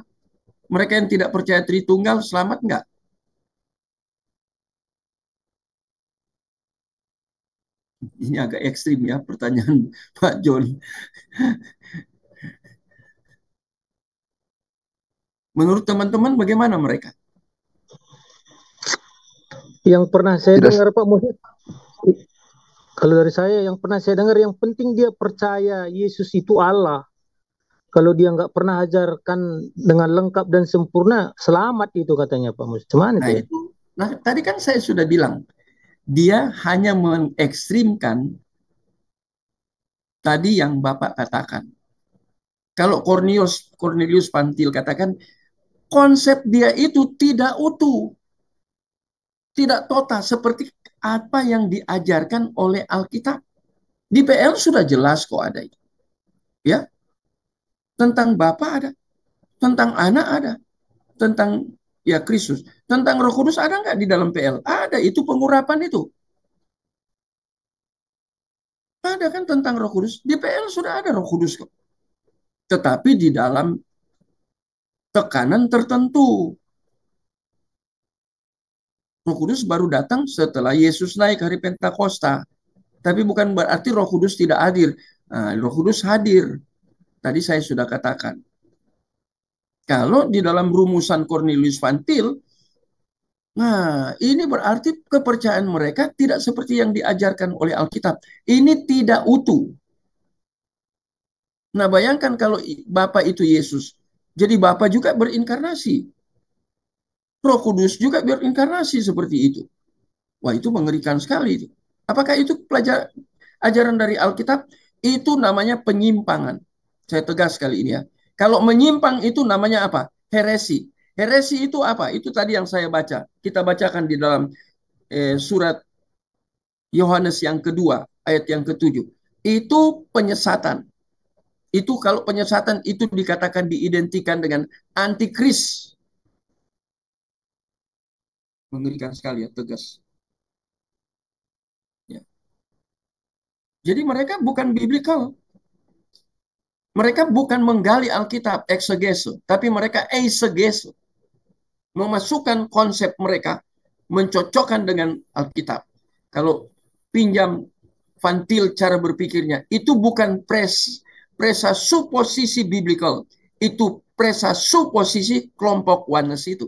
mereka yang tidak percaya Tritunggal selamat enggak? Ini agak ekstrim ya pertanyaan Pak John. Menurut teman-teman bagaimana mereka? Yang pernah saya dengar Pak Moses, kalau dari saya yang pernah saya dengar, yang penting dia percaya Yesus itu Allah. Kalau dia nggak pernah ajarkan dengan lengkap dan sempurna, selamat itu katanya Pak Moses. Cuman itu. Nah, tadi kan saya sudah bilang, dia hanya mengekstrimkan tadi yang Bapak katakan. Kalau Cornelius Pantil katakan, konsep dia itu tidak utuh, tidak total seperti apa yang diajarkan oleh Alkitab. Di PL sudah jelas kok ada itu. Ya. Tentang Bapa ada, tentang Anak ada, tentang ya Kristus, tentang Roh Kudus ada nggak di dalam PL? Ada, itu pengurapan itu. Ada kan tentang Roh Kudus. Di PL sudah ada Roh Kudus kok. Tetapi di dalam tekanan tertentu. Roh Kudus baru datang setelah Yesus naik hari Pentakosta. Tapi bukan berarti Roh Kudus tidak hadir. Nah, Roh Kudus hadir. Tadi saya sudah katakan. Kalau di dalam rumusan Cornelius Vantil, nah ini berarti kepercayaan mereka tidak seperti yang diajarkan oleh Alkitab. Ini tidak utuh. Nah bayangkan kalau Bapa itu Yesus. Jadi Bapa juga berinkarnasi. Roh Kudus juga berinkarnasi seperti itu. Wah itu mengerikan sekali itu. Apakah itu ajaran dari Alkitab? Itu namanya penyimpangan. Saya tegas kali ini ya. Kalau menyimpang itu namanya apa? Heresi. Heresi itu apa? Itu tadi yang saya baca. Kita bacakan di dalam surat Yohanes yang kedua, ayat yang ketujuh. Itu penyesatan. Itu kalau penyesatan itu dikatakan diidentikan dengan antikris. Mengerikan sekali ya, tegas. Ya. Jadi mereka bukan biblical. Mereka bukan menggali Alkitab, exegeso, tapi mereka eisegeso. Memasukkan konsep mereka, mencocokkan dengan Alkitab. Kalau pinjam Vantil cara berpikirnya, itu bukan presupposisi biblical, itu presupposisi kelompok oneness itu.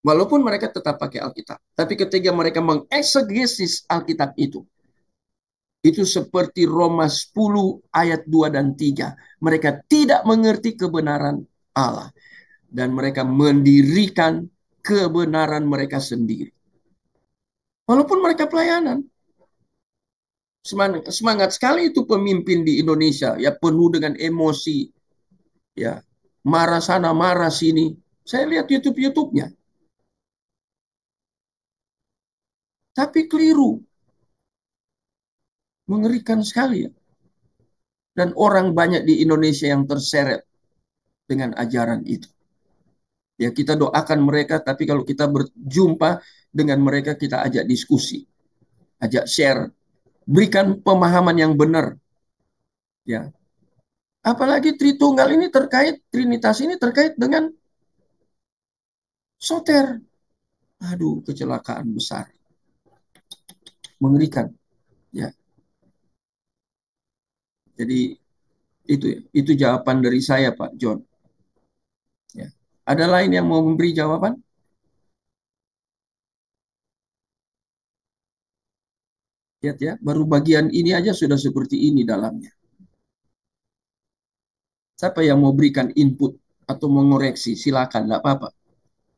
Walaupun mereka tetap pakai Alkitab, tapi ketika mereka mengeksegesis Alkitab itu seperti Roma 10 ayat 2 dan 3. Mereka tidak mengerti kebenaran Allah. Dan mereka mendirikan kebenaran mereka sendiri. Walaupun mereka pelayanan. Semangat sekali itu pemimpin di Indonesia. Ya, penuh dengan emosi. Ya, marah sana, marah sini. Saya lihat YouTube-nya. Tapi keliru. Mengerikan sekali ya. Dan orang banyak di Indonesia yang terseret dengan ajaran itu. Ya, kita doakan mereka, tapi kalau kita berjumpa dengan mereka, kita ajak diskusi. Ajak share. Berikan pemahaman yang benar. Ya. Apalagi Tritunggal ini Trinitas ini terkait dengan soter. Aduh, kecelakaan besar. Mengerikan. Ya. Jadi itu jawaban dari saya, Pak John. Ya. Ada lain yang mau memberi jawaban? Lihat ya, baru bagian ini aja sudah seperti ini dalamnya. Siapa yang mau berikan input atau mengoreksi, silakan, nggak apa-apa.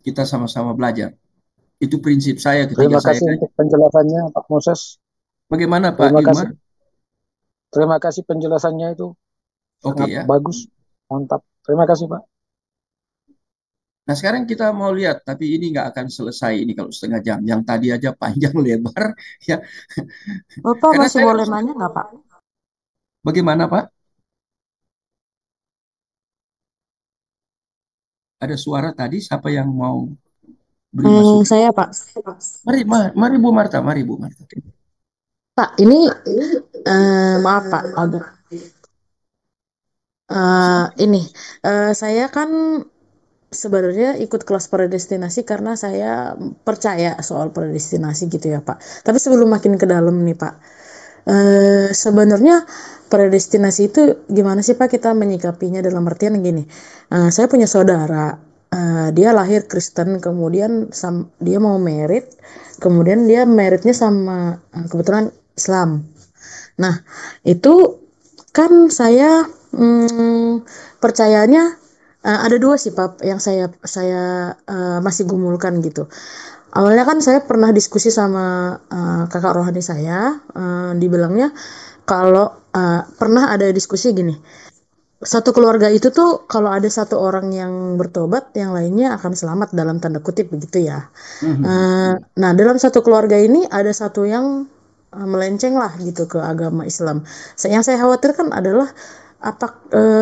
Kita sama-sama belajar. Itu prinsip saya ketika Terima kasih untuk penjelasannya, Pak Moses. Bagaimana, Pak Ilmar? Terima kasih penjelasannya itu. Sangat ya. Bagus, mantap. Terima kasih, Pak. Nah, sekarang kita mau lihat, tapi ini nggak akan selesai ini kalau setengah jam. Yang tadi aja panjang lebar, ya. Bapak masih boleh nanya nggak, Pak? Bagaimana, Pak? Ada suara tadi, siapa yang mau beri masukan? Saya, Pak. Mari Bu Marta, mari Bu Marta. Pak, ini maaf Pak, agak saya kan sebenarnya ikut kelas predestinasi karena saya percaya soal predestinasi gitu ya Pak. Tapi sebelum makin ke dalam nih Pak, sebenarnya predestinasi itu gimana sih Pak kita menyikapinya dalam artian gini, saya punya saudara, dia lahir Kristen, kemudian dia mau merit, kemudian dia meritnya sama kebetulan Islam. Nah itu kan saya percayanya ada dua sih Pak yang saya masih gumulkan gitu. Awalnya kan saya pernah diskusi sama kakak rohani saya, dibilangnya kalau pernah ada diskusi gini, satu keluarga itu tuh kalau ada satu orang yang bertobat, yang lainnya akan selamat dalam tanda kutip begitu ya. Nah dalam satu keluarga ini ada satu yang melenceng lah gitu ke agama Islam. Yang saya khawatirkan adalah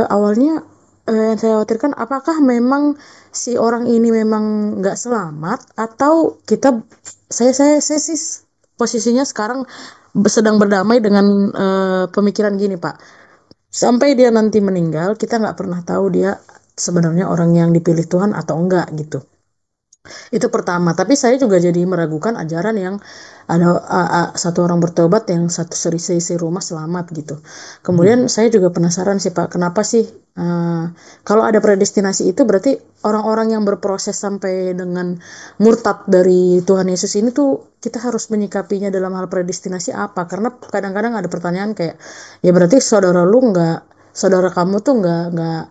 awalnya yang saya khawatirkan apakah memang si orang ini memang nggak selamat atau saya sih posisinya sekarang sedang berdamai dengan pemikiran gini Pak, sampai dia nanti meninggal kita nggak pernah tahu dia sebenarnya orang yang dipilih Tuhan atau enggak gitu. Itu pertama, tapi saya juga jadi meragukan ajaran yang ada satu orang bertobat yang satu seisi rumah selamat gitu. Kemudian saya juga penasaran sih Pak, kenapa sih kalau ada predestinasi itu berarti orang-orang yang berproses sampai dengan murtad dari Tuhan Yesus ini tuh kita harus menyikapinya dalam hal predestinasi apa? Karena kadang-kadang ada pertanyaan kayak, ya berarti saudara kamu tuh nggak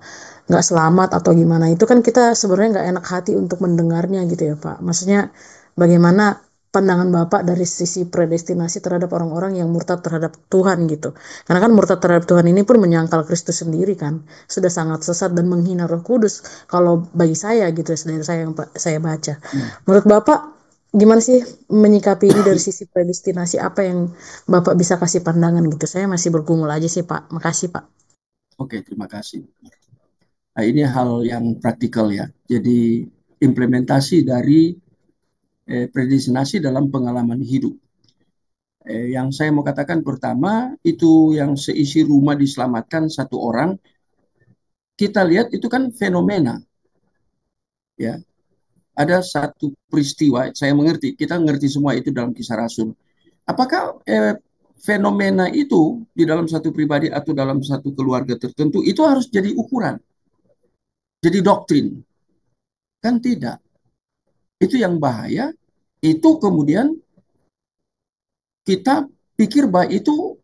selamat atau gimana, itu kan kita sebenarnya nggak enak hati untuk mendengarnya gitu ya Pak. Maksudnya bagaimana pandangan Bapak dari sisi predestinasi terhadap orang-orang yang murtad terhadap Tuhan gitu. Karena kan murtad terhadap Tuhan ini pun menyangkal Kristus sendiri kan. Sudah sangat sesat dan menghina Roh Kudus. Kalau bagi saya gitu, dari saya yang saya baca. Menurut Bapak gimana sih menyikapi ini dari sisi predestinasi? Apa yang Bapak bisa kasih pandangan gitu? Saya masih bergumul aja sih Pak. Makasih Pak. Oke, terima kasih. Nah, ini hal yang praktikal ya. Jadi implementasi dari predestinasi dalam pengalaman hidup. Yang saya mau katakan pertama, itu yang seisi rumah diselamatkan satu orang, kita lihat itu kan fenomena. Ya, ada satu peristiwa, saya mengerti, kita mengerti semua itu dalam Kisah Rasul. Apakah fenomena itu di dalam satu pribadi atau dalam satu keluarga tertentu, itu harus jadi ukuran, jadi doktrin? Kan tidak. Itu yang bahaya, itu kemudian kita pikir bahwa itu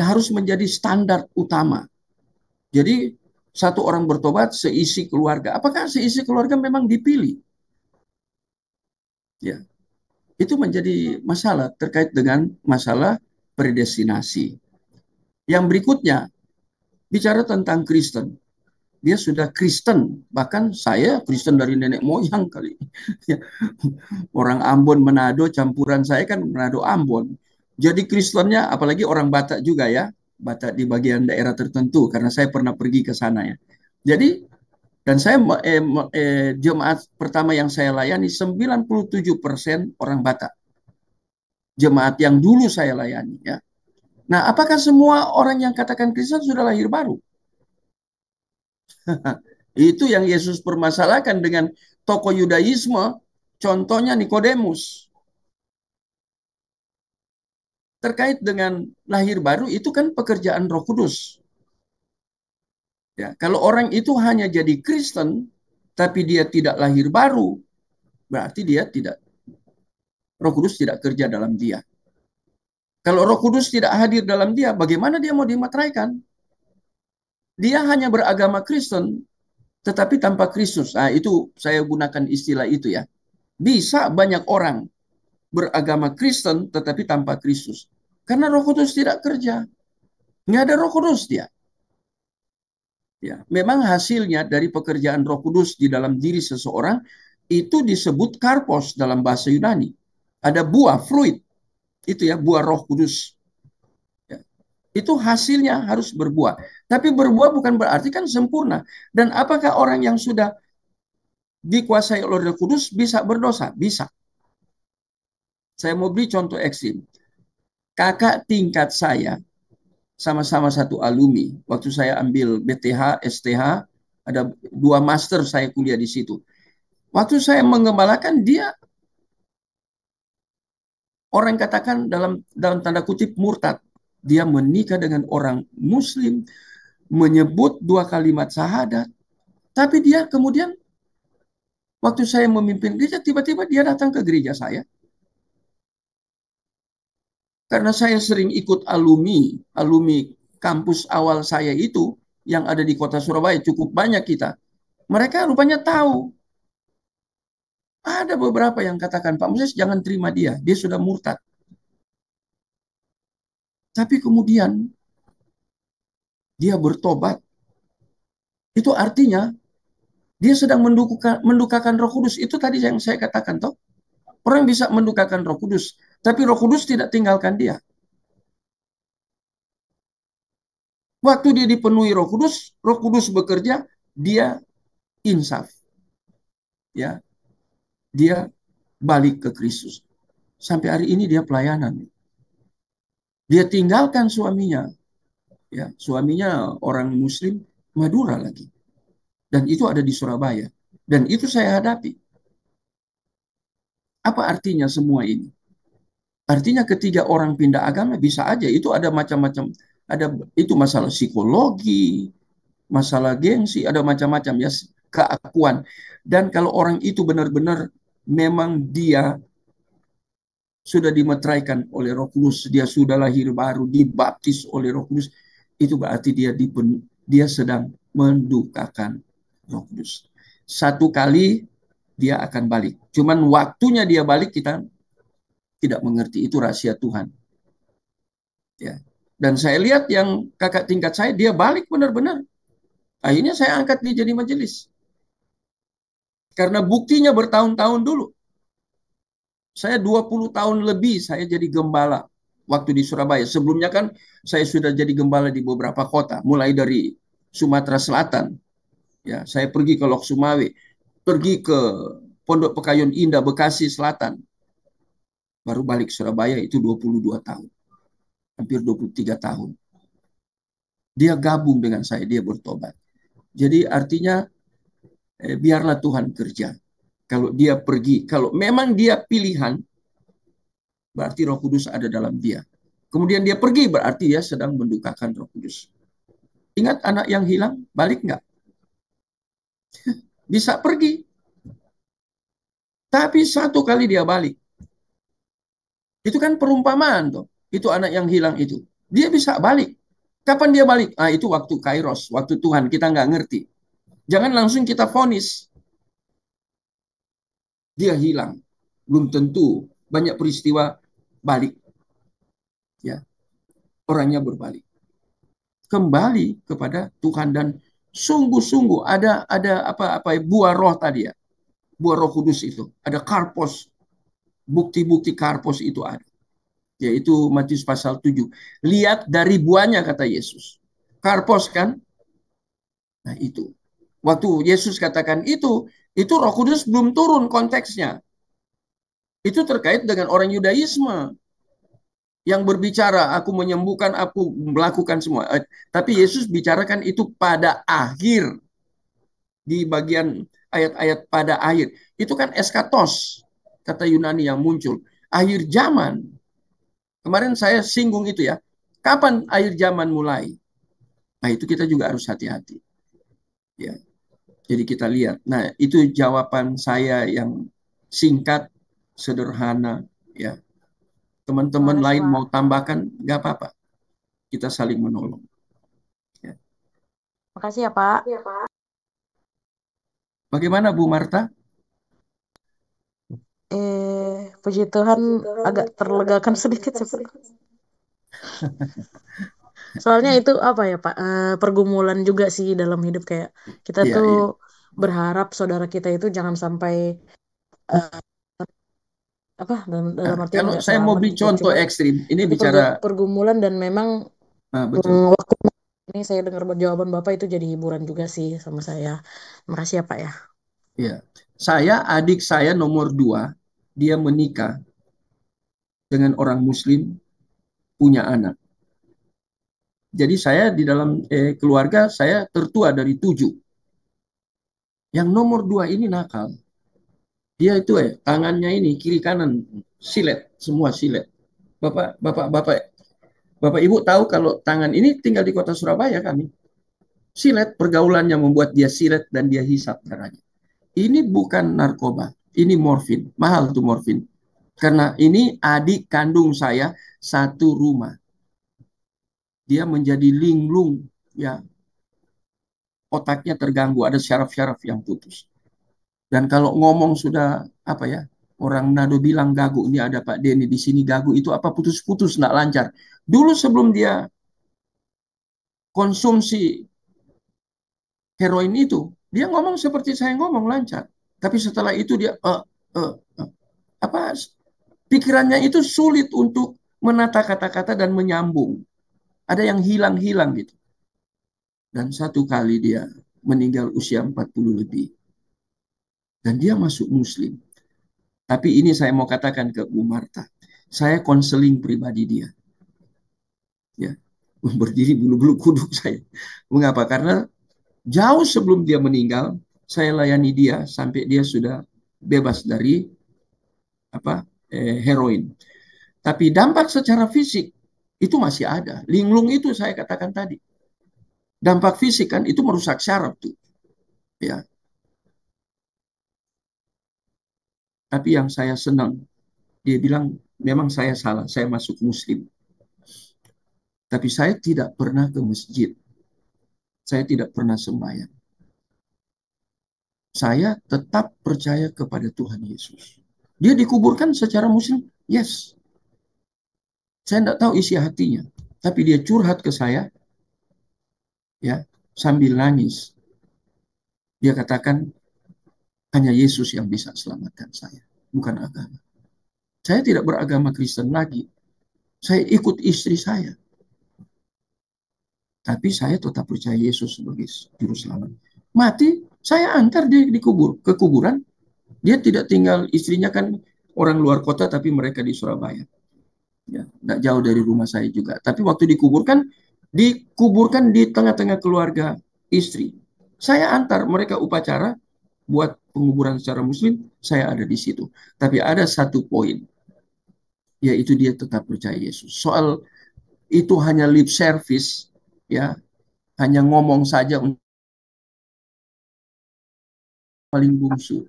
harus menjadi standar utama. Jadi satu orang bertobat seisi keluarga. Apakah seisi keluarga memang dipilih? Ya, itu menjadi masalah terkait dengan masalah predestinasi. Yang berikutnya, bicara tentang Kristen. Dia sudah Kristen, bahkan saya Kristen dari nenek moyang kali. Orang Ambon Manado, campuran saya kan Manado Ambon. Jadi Kristennya, apalagi orang Batak juga ya, Batak di bagian daerah tertentu, karena saya pernah pergi ke sana ya. Jadi, dan saya jemaat pertama yang saya layani 97% orang Batak. Jemaat yang dulu saya layani ya. Nah, apakah semua orang yang katakan Kristen sudah lahir baru? Itu yang Yesus permasalahkan dengan tokoh Yudaisme, contohnya Nikodemus. Terkait dengan lahir baru, itu kan pekerjaan Roh Kudus. Ya, kalau orang itu hanya jadi Kristen, tapi dia tidak lahir baru, berarti dia tidak, Roh Kudus tidak kerja dalam dia. Kalau Roh Kudus tidak hadir dalam dia, bagaimana dia mau dimateraikan? Dia hanya beragama Kristen, tetapi tanpa Kristus. Nah, itu saya gunakan istilah itu ya. Bisa banyak orang beragama Kristen, tetapi tanpa Kristus. Karena Roh Kudus tidak kerja. Nggak ada Roh Kudus dia. Ya, memang hasilnya dari pekerjaan Roh Kudus di dalam diri seseorang itu disebut karpos dalam bahasa Yunani. Ada buah, fruit. Itu ya, buah Roh Kudus. Ya. Itu hasilnya harus berbuah. Tapi berbuah bukan berarti kan sempurna. Dan apakah orang yang sudah dikuasai oleh Roh Kudus bisa berdosa? Bisa. Saya mau beri contoh ekstrim. Kakak tingkat saya, sama-sama satu alumni. Waktu saya ambil BTH, STH, ada 2 master saya kuliah di situ. Waktu saya mengembalakan dia, orang katakan dalam tanda kutip murtad. Dia menikah dengan orang Muslim, menyebut 2 kalimat syahadat. Tapi dia kemudian, waktu saya memimpin gereja, tiba-tiba dia datang ke gereja saya. Karena saya sering ikut alumni kampus awal saya itu, yang ada di kota Surabaya, cukup banyak kita. Mereka rupanya tahu. Ada beberapa yang katakan, Pak Moses jangan terima dia sudah murtad. Tapi kemudian, dia bertobat. Itu artinya, dia sedang mendukakan Roh Kudus. Itu tadi yang saya katakan, toh. Orang bisa mendukakan Roh Kudus, tapi Roh Kudus tidak tinggalkan dia. Waktu dia dipenuhi Roh Kudus bekerja, dia insaf. Ya. Dia balik ke Kristus. Sampai hari ini dia pelayanan. Dia tinggalkan suaminya. Ya, suaminya orang Muslim Madura lagi. Dan itu ada di Surabaya. Dan itu saya hadapi. Apa artinya semua ini? Artinya ketika orang pindah agama bisa aja, itu ada macam-macam, itu masalah psikologi, masalah gengsi, ada macam-macam ya, keakuan. Dan kalau orang itu benar-benar memang dia sudah dimeteraikan oleh Roh Kudus, dia sudah lahir baru, dibaptis oleh Roh Kudus, itu berarti dia sedang mendukakan Roh Kudus. Satu kali dia akan balik. Cuman waktunya dia balik kita tidak mengerti. Itu rahasia Tuhan. Ya. Dan saya lihat yang kakak tingkat saya, dia balik benar-benar. Akhirnya saya angkat dia jadi majelis. Karena buktinya bertahun-tahun dulu. Saya 20 tahun lebih saya jadi gembala waktu di Surabaya. Sebelumnya kan saya sudah jadi gembala di beberapa kota, mulai dari Sumatera Selatan. Ya, saya pergi ke Lok Sumawe, pergi ke Pondok Pekayun Indah, Bekasi Selatan. Baru balik Surabaya itu 22 tahun. Hampir 23 tahun. Dia gabung dengan saya, dia bertobat. Jadi artinya biarlah Tuhan kerja. Kalau dia pergi, kalau memang dia pilihan, berarti Roh Kudus ada dalam dia. Kemudian dia pergi, berarti dia sedang mendukakan Roh Kudus. Ingat anak yang hilang, balik nggak? Bisa pergi. Tapi satu kali dia balik. Itu kan perumpamaan tuh. Itu anak yang hilang itu. Dia bisa balik. Kapan dia balik? Ah, itu waktu Kairos, waktu Tuhan, kita nggak ngerti. Jangan langsung kita vonis. Dia hilang. Belum tentu banyak peristiwa balik. Ya. Orangnya berbalik. Kembali kepada Tuhan dan sungguh-sungguh ada apa buah roh tadi ya. Buah Roh Kudus itu. Ada karpos. Bukti-bukti karpos itu ada. Yaitu Matius pasal 7. Lihat dari buahnya kata Yesus. Karpos kan? Nah itu. Waktu Yesus katakan itu Roh Kudus belum turun konteksnya. Itu terkait dengan orang Yudaisme yang berbicara, aku menyembuhkan, aku melakukan semua. Tapi Yesus bicarakan itu pada akhir. Di bagian ayat-ayat pada akhir. Itu kan eskatos, kata Yunani yang muncul. Akhir zaman. Kemarin saya singgung itu ya. Kapan akhir zaman mulai? Nah itu kita juga harus hati-hati. Ya. Jadi kita lihat. Nah itu jawaban saya yang singkat, sederhana. Ya. Teman-teman lain mau tambahkan, nggak apa-apa. Kita saling menolong. Ya. Makasih ya Pak. Bagaimana Bu Marta? Puji Tuhan agak terlegakan sedikit sih Pak. Soalnya itu apa ya Pak, pergumulan juga sih dalam hidup kayak kita tuh berharap saudara kita itu jangan sampai dalam artian kalau nggak saya mau beri gitu. contoh ekstrim, ini bicara pergumulan dan memang betul. Waktu ini saya dengar jawaban Bapak itu jadi hiburan juga sih sama saya. Makasih ya Pak ya. Ya, adik saya nomor 2, dia menikah dengan orang Muslim, punya anak. Jadi saya di dalam keluarga saya tertua dari 7. Yang nomor 2 ini nakal. Dia itu tangannya ini kiri kanan silet, semua silet. Bapak Ibu tahu kalau tangan ini tinggal di kota Surabaya kami. Silet, pergaulannya membuat dia silet dan dia hisap darahnya. Ini bukan narkoba, ini morfin. Mahal tuh morfin. Karena ini adik kandung saya satu rumah. Dia menjadi linglung, ya. Otaknya terganggu, ada syaraf-syaraf yang putus. Dan kalau ngomong sudah apa ya? Orang Nado bilang gagu, ini ada Pak Denny di sini gagu, itu apa putus-putus enggak lancar. Dulu sebelum dia konsumsi heroin itu, dia ngomong seperti saya ngomong lancar. Tapi setelah itu dia apa pikirannya itu sulit untuk menata kata-kata dan menyambung. Ada yang hilang-hilang gitu. Dan satu kali dia meninggal usia 40 lebih. Dan dia masuk Muslim. Tapi ini saya mau katakan ke Bu Marta. Saya konseling pribadi dia. Ya, berdiri bulu-bulu kuduk saya. Mengapa? Karena jauh sebelum dia meninggal, saya layani dia sampai dia sudah bebas dari heroin. Tapi dampak secara fisik itu masih ada. Linglung itu saya katakan tadi. Dampak fisik kan itu merusak syaraf tuh. Ya. Tapi yang saya senang, dia bilang memang saya salah, saya masuk Muslim. Tapi saya tidak pernah ke masjid. Saya tidak pernah sembahyang. Saya tetap percaya kepada Tuhan Yesus. Dia dikuburkan secara Muslim, Yes. Saya tidak tahu isi hatinya, tapi dia curhat ke saya, ya, sambil nangis. Dia katakan, hanya Yesus yang bisa selamatkan saya, bukan agama. Saya tidak beragama Kristen lagi. Saya ikut istri saya. Tapi saya tetap percaya Yesus sebagai juru selamat. Mati, saya antar dia ke kuburan. Dia tidak tinggal, istrinya kan orang luar kota, tapi mereka di Surabaya. Ya, tidak jauh dari rumah saya juga. Tapi waktu dikuburkan di tengah-tengah keluarga istri. Saya antar mereka upacara buat penguburan secara Muslim, saya ada di situ. Tapi ada satu poin, yaitu dia tetap percaya Yesus. Soal itu hanya lip service, ya, hanya ngomong saja untuk paling bungsu.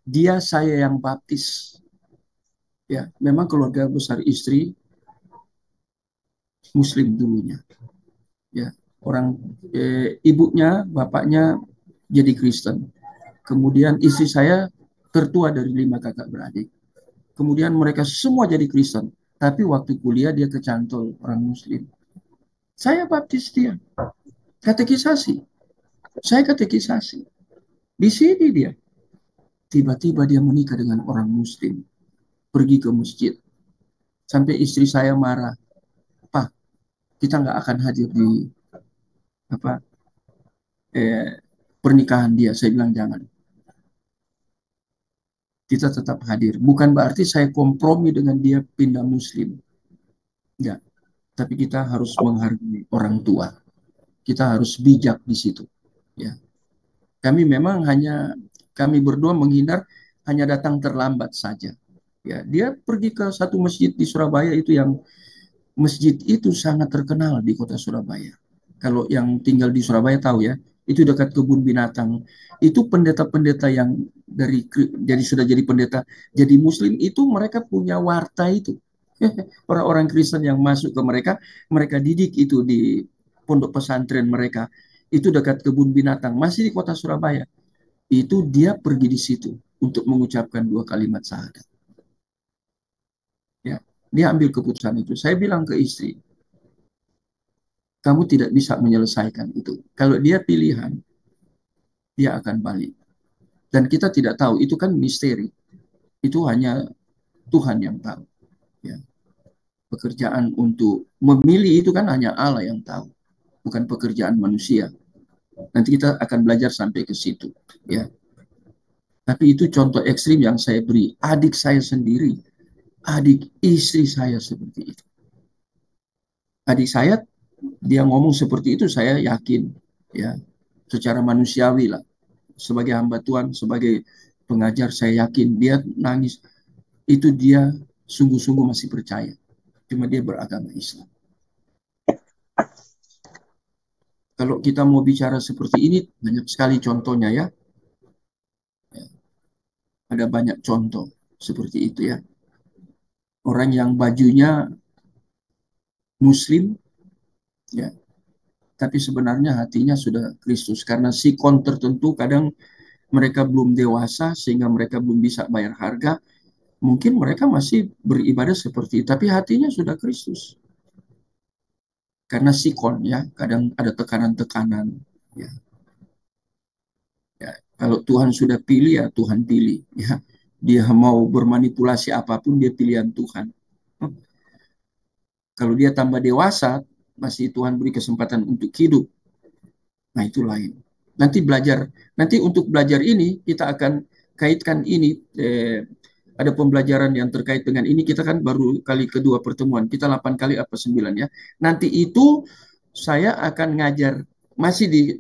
Dia saya yang baptis. Ya, memang keluarga besar istri Muslim dulunya. Ya, orang ibunya, bapaknya jadi Kristen. Kemudian istri saya tertua dari 5 kakak beradik. Kemudian mereka semua jadi Kristen. Tapi waktu kuliah dia kecantol orang Muslim. Saya baptis dia. Katekisasi. Saya katekisasi. Di sini dia. Tiba-tiba dia menikah dengan orang Muslim. Pergi ke masjid. Sampai istri saya marah. Pak, kita nggak akan hadir di pernikahan dia. Saya bilang jangan. Kita tetap hadir. Bukan berarti saya kompromi dengan dia pindah Muslim. Enggak. Tapi kita harus menghargai orang tua. Kita harus bijak di situ. Ya. Kami berdua menghindar hanya datang terlambat saja. Ya, dia pergi ke satu masjid di Surabaya itu yang masjid itu sangat terkenal di kota Surabaya. Kalau yang tinggal di Surabaya tahu ya, itu dekat kebun binatang. Itu pendeta-pendeta yang sudah jadi pendeta, jadi Muslim itu mereka punya warta itu. Orang-orang Kristen yang masuk ke mereka didik itu di pondok pesantren mereka. Itu dekat kebun binatang, masih di kota Surabaya. Itu dia pergi di situ untuk mengucapkan 2 kalimat syahadat. Ya, dia ambil keputusan itu. Saya bilang ke istri, kamu tidak bisa menyelesaikan itu. Kalau dia pilihan, dia akan balik. Dan kita tidak tahu, itu kan misteri. Itu hanya Tuhan yang tahu. Ya. Pekerjaan untuk memilih itu kan hanya Allah yang tahu. Bukan pekerjaan manusia. Nanti kita akan belajar sampai ke situ. Ya. Tapi itu contoh ekstrim yang saya beri. Adik saya sendiri, adik istri saya seperti itu. Adik saya, dia ngomong seperti itu, saya yakin. Ya, secara manusiawi lah. Sebagai hamba Tuhan, sebagai pengajar, saya yakin dia nangis. Itu dia sungguh-sungguh masih percaya. Cuma dia beragama Islam. Kalau kita mau bicara seperti ini, banyak sekali contohnya ya. Ada banyak contoh seperti itu ya. Orang yang bajunya Muslim, ya, tapi sebenarnya hatinya sudah Kristus. Karena sikon tertentu kadang mereka belum dewasa sehingga mereka belum bisa bayar harga. Mungkin mereka masih beribadah seperti itu, tapi hatinya sudah Kristus. Karena sikon ya, kadang ada tekanan-tekanan. Ya. Ya, kalau Tuhan sudah pilih ya Tuhan pilih. Ya. Dia mau bermanipulasi apapun dia pilihan Tuhan. Kalau dia tambah dewasa, masih Tuhan beri kesempatan untuk hidup. Nah itu lain. Nanti untuk belajar ini kita akan kaitkan ini. Ada pembelajaran yang terkait dengan ini. Kita kan baru kali kedua pertemuan. Kita 8 kali apa 9 ya. Nanti itu saya akan ngajar masih di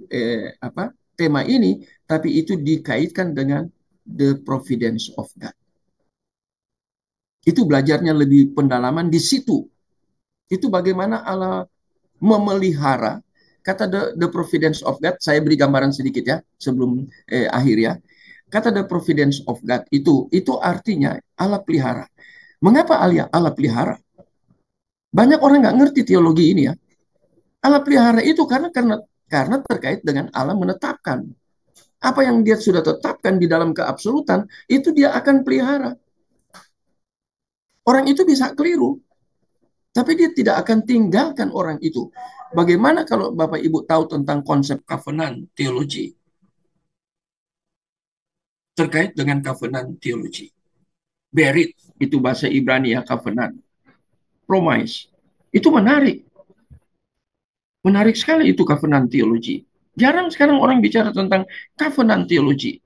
tema ini, tapi itu dikaitkan dengan the providence of God. Itu belajarnya lebih pendalaman di situ. Itu bagaimana Allah memelihara. Kata the providence of God, saya beri gambaran sedikit ya sebelum akhir ya. Kata the providence of God itu artinya Allah pelihara. Mengapa Allah pelihara? Banyak orang nggak ngerti teologi ini ya. Allah pelihara itu karena terkait dengan Allah menetapkan. Apa yang dia sudah tetapkan di dalam keabsolutan, itu dia akan pelihara. Orang itu bisa keliru, tapi dia tidak akan tinggalkan orang itu. Bagaimana kalau Bapak Ibu tahu tentang konsep covenant teologi? Terkait dengan covenant teologi. Berit, itu bahasa Ibrani ya, covenant. Promise. Itu menarik. Menarik sekali itu covenant teologi. Jarang sekarang orang bicara tentang covenant teologi.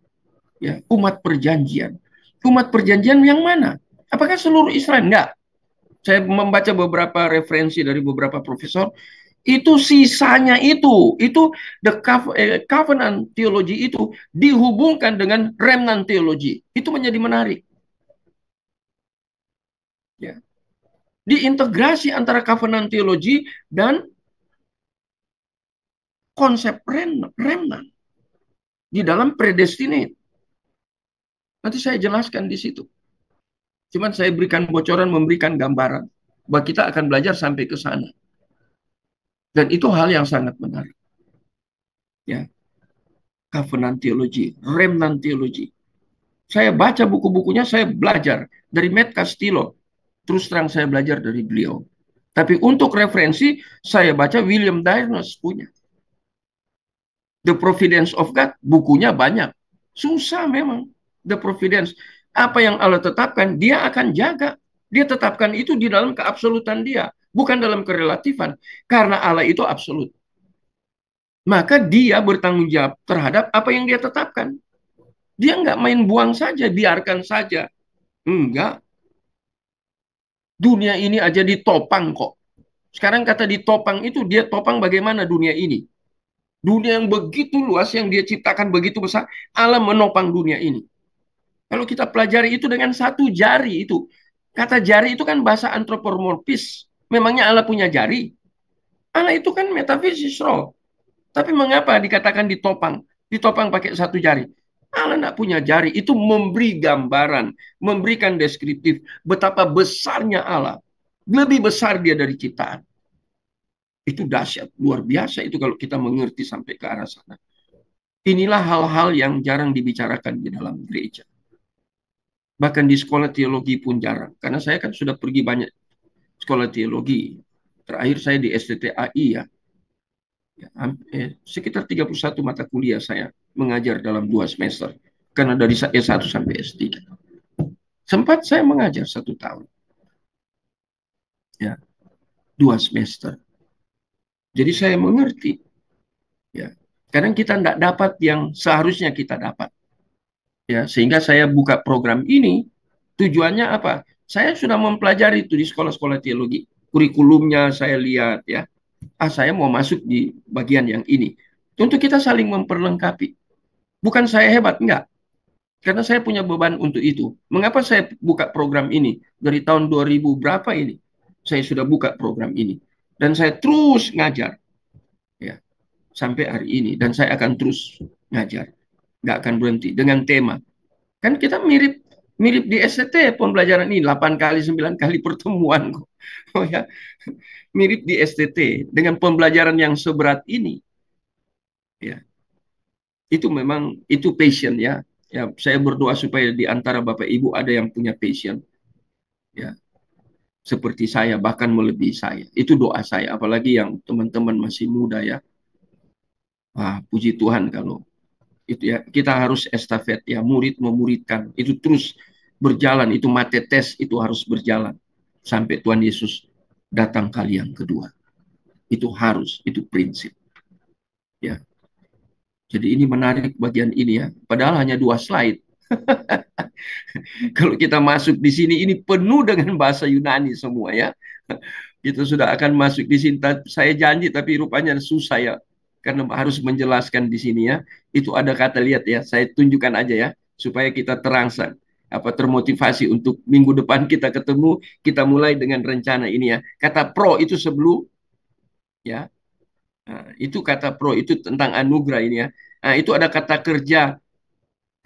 Ya, umat perjanjian. Umat perjanjian yang mana? Apakah seluruh Israel? Enggak. Saya membaca beberapa referensi dari beberapa profesor. Itu sisanya itu the covenant teologi itu dihubungkan dengan remnant teologi. Itu menjadi menarik. Ya. Diintegrasi antara covenant teologi dan konsep remnant di dalam predestinate. Nanti saya jelaskan di situ. Cuman saya berikan bocoran, memberikan gambaran bahwa kita akan belajar sampai ke sana. Dan itu hal yang sangat menarik. Ya. Covenant teologi, remnant teologi. Saya baca buku-bukunya, saya belajar dari Matt Castillo. Terus terang saya belajar dari beliau. Tapi untuk referensi, saya baca William Dyrnus punya. The Providence of God, bukunya banyak. Susah memang. The Providence. Apa yang Allah tetapkan, dia akan jaga. Dia tetapkan itu di dalam keabsolutan dia. Bukan dalam kerelatifan. Karena Allah itu absolut. Maka dia bertanggung jawab terhadap apa yang dia tetapkan. Dia nggak main buang saja, biarkan saja. Enggak. Dunia ini aja ditopang kok. Sekarang kata ditopang itu, dia topang bagaimana dunia ini. Dunia yang begitu luas, yang dia ciptakan begitu besar, Allah menopang dunia ini. Kalau kita pelajari itu dengan satu jari itu. Kata jari itu kan bahasa antropomorfis. Memangnya Allah punya jari? Allah itu kan metafisis roh. Tapi mengapa dikatakan ditopang? Ditopang pakai satu jari. Allah tidak punya jari. Itu memberi gambaran, memberikan deskriptif betapa besarnya Allah. Lebih besar dia dari ciptaan. Itu dahsyat, luar biasa itu kalau kita mengerti sampai ke arah sana. Inilah hal-hal yang jarang dibicarakan di dalam gereja. Bahkan di sekolah teologi pun jarang. Karena saya kan sudah pergi banyak sekolah teologi. Terakhir saya di STTAI ya. Sekitar 31 mata kuliah saya mengajar dalam 2 semester. Karena dari S1 sampai S3. Sempat saya mengajar 1 tahun. Ya, 2 semester. Jadi saya mengerti. Ya, kadang kita tidak dapat yang seharusnya kita dapat. Ya, sehingga saya buka program ini. Tujuannya apa? Saya sudah mempelajari itu di sekolah-sekolah teologi. Kurikulumnya saya lihat ya. Saya mau masuk di bagian yang ini. Untuk kita saling memperlengkapi. Bukan saya hebat, enggak. Karena saya punya beban untuk itu. Mengapa saya buka program ini? Dari tahun 2000 berapa ini? Saya sudah buka program ini. Dan saya terus ngajar. Ya, sampai hari ini. Dan saya akan terus ngajar. Nggak akan berhenti. Dengan tema. Kan kita mirip di STT pembelajaran ini. 8 kali, 9 kali pertemuan. Oh ya, mirip di STT. Dengan pembelajaran yang seberat ini. Ya, itu memang, itu passion ya. Ya, saya berdoa supaya di antara Bapak Ibu ada yang punya passion. Ya, seperti saya, bahkan melebihi saya. Itu doa saya, apalagi yang teman-teman masih muda ya. Puji Tuhan kalau itu ya, kita harus estafet ya, murid memuridkan. Itu terus berjalan, itu matetes, itu harus berjalan. Sampai Tuhan Yesus datang kali yang kedua. Itu harus, itu prinsip. Ya. Jadi ini menarik bagian ini ya. Padahal hanya 2 slide. Kalau kita masuk di sini, ini penuh dengan bahasa Yunani semua ya. Kita sudah akan masuk di sini. Saya janji, tapi rupanya susah ya. Karena harus menjelaskan di sini ya. Itu ada kata, lihat ya. Saya tunjukkan aja ya. Supaya kita terangsang. Termotivasi untuk minggu depan kita ketemu. Kita mulai dengan rencana ini ya. Kata pro itu sebelum. Ya. Itu kata pro, itu tentang anugerah ini ya. Itu ada kata kerja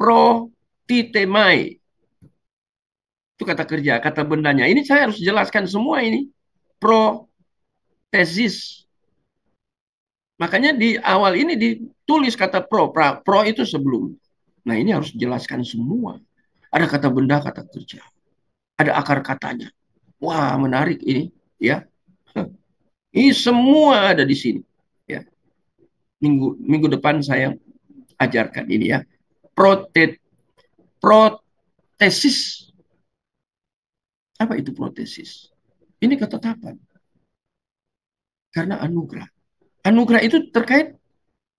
protitemai. Itu kata kerja, kata bendanya. Ini saya harus jelaskan semua ini. Protesis. Makanya di awal ini ditulis kata pro. Pro itu sebelum. Nah ini harus jelaskan semua. Ada kata benda, kata kerja. Ada akar katanya. Wah, menarik ini, ya. Ini semua ada di sini, ya. Minggu depan saya ajarkan ini, ya. Protesis. Apa itu protesis? Ini ketetapan. Karena anugerah. Anugerah itu terkait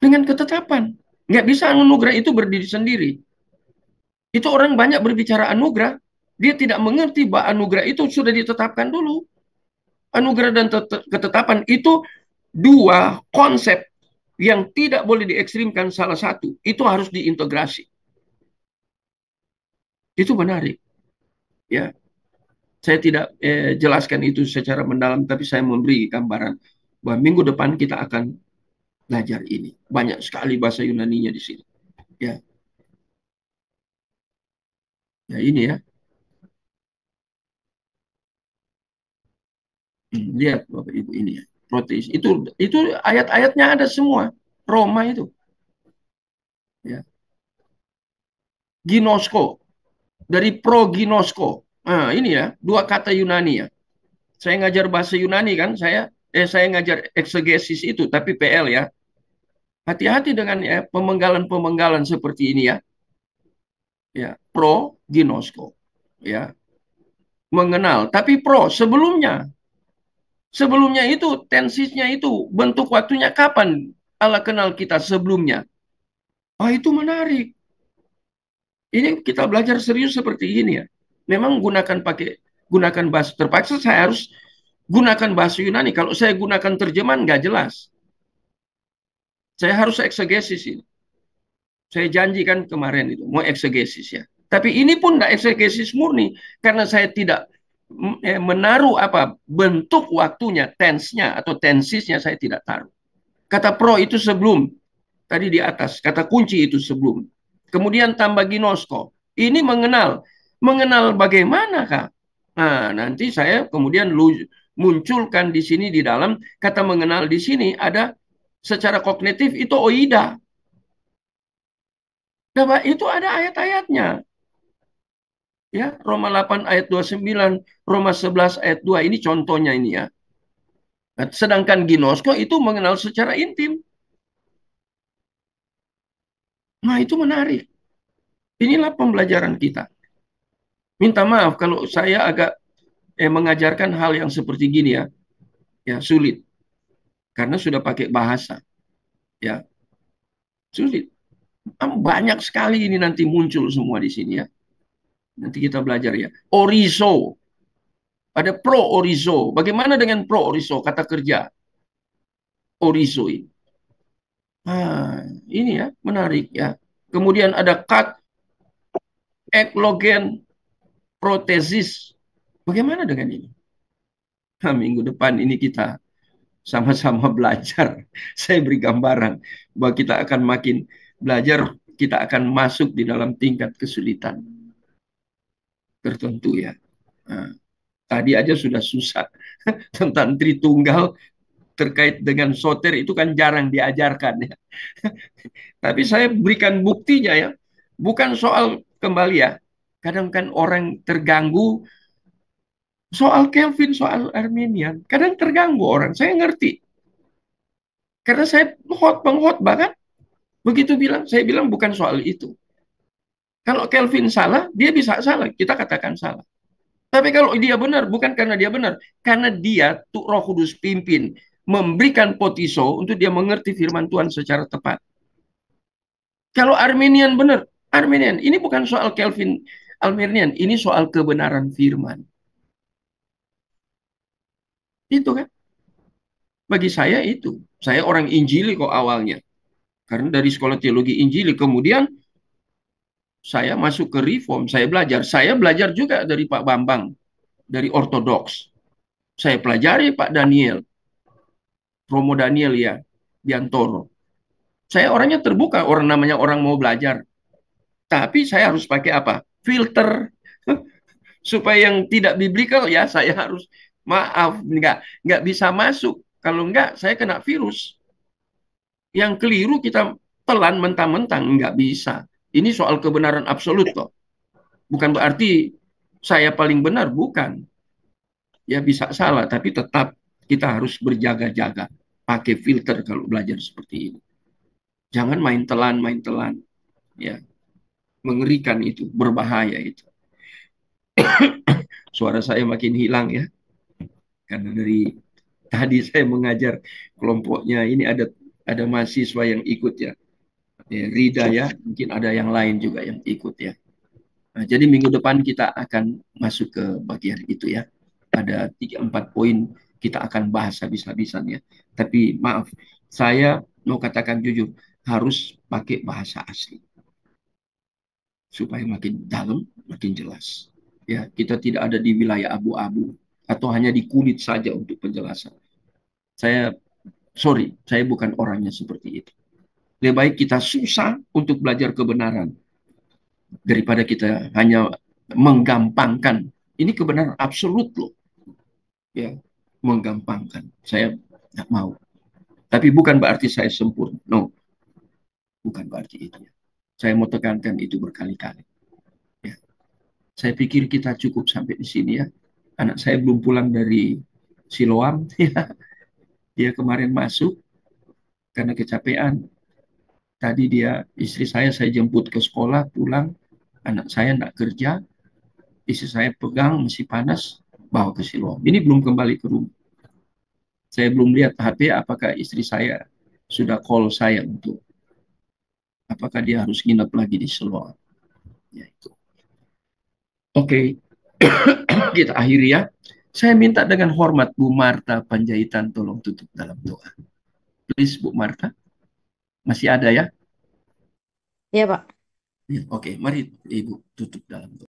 dengan ketetapan. Nggak bisa anugerah itu berdiri sendiri. Itu orang banyak berbicara anugerah, dia tidak mengerti bahwa anugerah itu sudah ditetapkan dulu. Anugerah dan ketetapan itu dua konsep yang tidak boleh diekstrimkan salah satu. Itu harus diintegrasi. Itu menarik. Ya, saya tidak jelaskan itu secara mendalam, tapi saya memberi gambaran bahwa minggu depan kita akan belajar ini. Banyak sekali bahasa Yunaninya di sini. Ya, ya ini ya. Lihat Bapak Ibu ini ya. Proteis. Itu ayat-ayatnya ada semua. Roma itu. Ya. Ginosko. Dari proginosko. Nah, ini ya, dua kata Yunani ya. Saya ngajar bahasa Yunani kan, saya ngajar eksegesis itu, tapi PL ya. Hati-hati dengan ya pemenggalan-pemenggalan seperti ini ya. Ya, proginosko. Ya. Mengenal, tapi sebelumnya. Sebelumnya itu, tensisnya itu, bentuk waktunya kapan Allah kenal kita sebelumnya. Oh, itu menarik. Ini kita belajar serius seperti ini ya. Memang gunakan bahasa, terpaksa saya harus gunakan bahasa Yunani. Kalau saya gunakan terjemahan nggak jelas. Saya harus eksegesis ini. Saya janjikan kemarin itu mau eksegesis ya. Tapi ini pun nggak eksegesis murni karena saya tidak menaruh bentuk waktunya, tense-nya atau tensisnya saya tidak taruh. Kata pro itu sebelum, tadi di atas, kata kunci itu sebelum. Kemudian tambah ginosko. Ini mengenal. Mengenal bagaimanakah? Nah, nanti saya kemudian munculkan di sini di dalam kata mengenal di sini ada secara kognitif itu oida. Nah, itu ada ayat-ayatnya. Ya, Roma 8 ayat 29, Roma 11 ayat 2 ini contohnya ini ya. Nah, sedangkan ginosko itu mengenal secara intim. Nah, itu menarik. Inilah pembelajaran kita. Minta maaf kalau saya agak mengajarkan hal yang seperti gini ya. Ya, sulit. Karena sudah pakai bahasa. Ya. Sulit. Banyak sekali ini nanti muncul semua di sini ya. Nanti kita belajar ya. Orizo. Ada pro orizo. Bagaimana dengan pro orizo? Kata kerja. Orizo ini. Ini ya, menarik ya. Kemudian ada kat eklogen protesis. Bagaimana dengan ini? Nah, minggu depan ini kita sama-sama belajar. Saya beri gambaran bahwa kita akan makin belajar, kita akan masuk di dalam tingkat kesulitan tertentu ya. Nah, tadi aja sudah susah tentang Tritunggal terkait dengan soter itu kan jarang diajarkan ya. Tapi saya berikan buktinya ya. Bukan soal kembali ya. Kadang kan orang terganggu soal Kelvin, soal Arminian. Kadang terganggu orang. Saya ngerti. Karena saya pengkhotbah kan. Begitu saya bilang bukan soal itu. Kalau Kelvin salah, dia bisa salah. Kita katakan salah. Tapi kalau dia benar, bukan karena dia benar. Karena dia, Roh Kudus pimpin. Memberikan potiso untuk dia mengerti firman Tuhan secara tepat. Kalau Arminian benar, Arminian. Ini bukan soal Kelvin Arminian. Ini soal kebenaran firman. Itu kan. Bagi saya itu. Saya orang Injili kok awalnya. Karena dari sekolah teologi Injili. Kemudian saya masuk ke Reform, saya belajar. Saya belajar juga dari Pak Bambang, dari Ortodoks. Saya pelajari Pak Daniel, Romo Daniel ya, Biantoro. Saya orangnya terbuka, orang namanya orang mau belajar. Tapi saya harus pakai apa? Filter. Supaya yang tidak biblikal ya saya harus, maaf, nggak bisa masuk. Kalau nggak, saya kena virus. Yang keliru kita telan mentang-mentang, nggak bisa. Ini soal kebenaran absolut kok. Bukan berarti saya paling benar, bukan. Ya bisa salah, tapi tetap kita harus berjaga-jaga. Pakai filter kalau belajar seperti ini. Jangan main telan. Ya, mengerikan itu, berbahaya itu. Suara saya makin hilang ya. Karena dari tadi saya mengajar kelompoknya, ini ada mahasiswa yang ikut ya. Rida ya, mungkin ada yang lain juga yang ikut ya. Nah, jadi minggu depan kita akan masuk ke bagian itu ya. Ada 3-4 poin kita akan bahas habis-habisan ya. Tapi maaf, saya mau katakan jujur, harus pakai bahasa asli. Supaya makin dalam, makin jelas. Ya, kita tidak ada di wilayah abu-abu atau hanya di kulit saja untuk penjelasan. Saya bukan orangnya seperti itu. Lebih baik kita susah untuk belajar kebenaran daripada kita hanya menggampangkan. Ini kebenaran absolut loh. Ya, menggampangkan. Saya nggak mau. Tapi bukan berarti saya sempurna. No, bukan berarti itu. Saya mau tekankan itu berkali-kali. Ya. Saya pikir kita cukup sampai di sini ya. Anak saya belum pulang dari Siloam. Dia kemarin masuk karena kecapean. Tadi istri saya jemput ke sekolah, pulang. Anak saya nggak kerja. Istri saya pegang, masih panas, bawa ke Siloam. Ini belum kembali ke rumah. Saya belum lihat HP apakah istri saya sudah call saya untuk apakah dia harus nginep lagi di Siloam. Ya, itu. Oke, kita akhiri ya. Saya minta dengan hormat Bu Marta Panjaitan tolong tutup dalam doa. Please Bu Marta. Masih ada ya? Iya Pak. Oke, mari Ibu tutup dalam doa.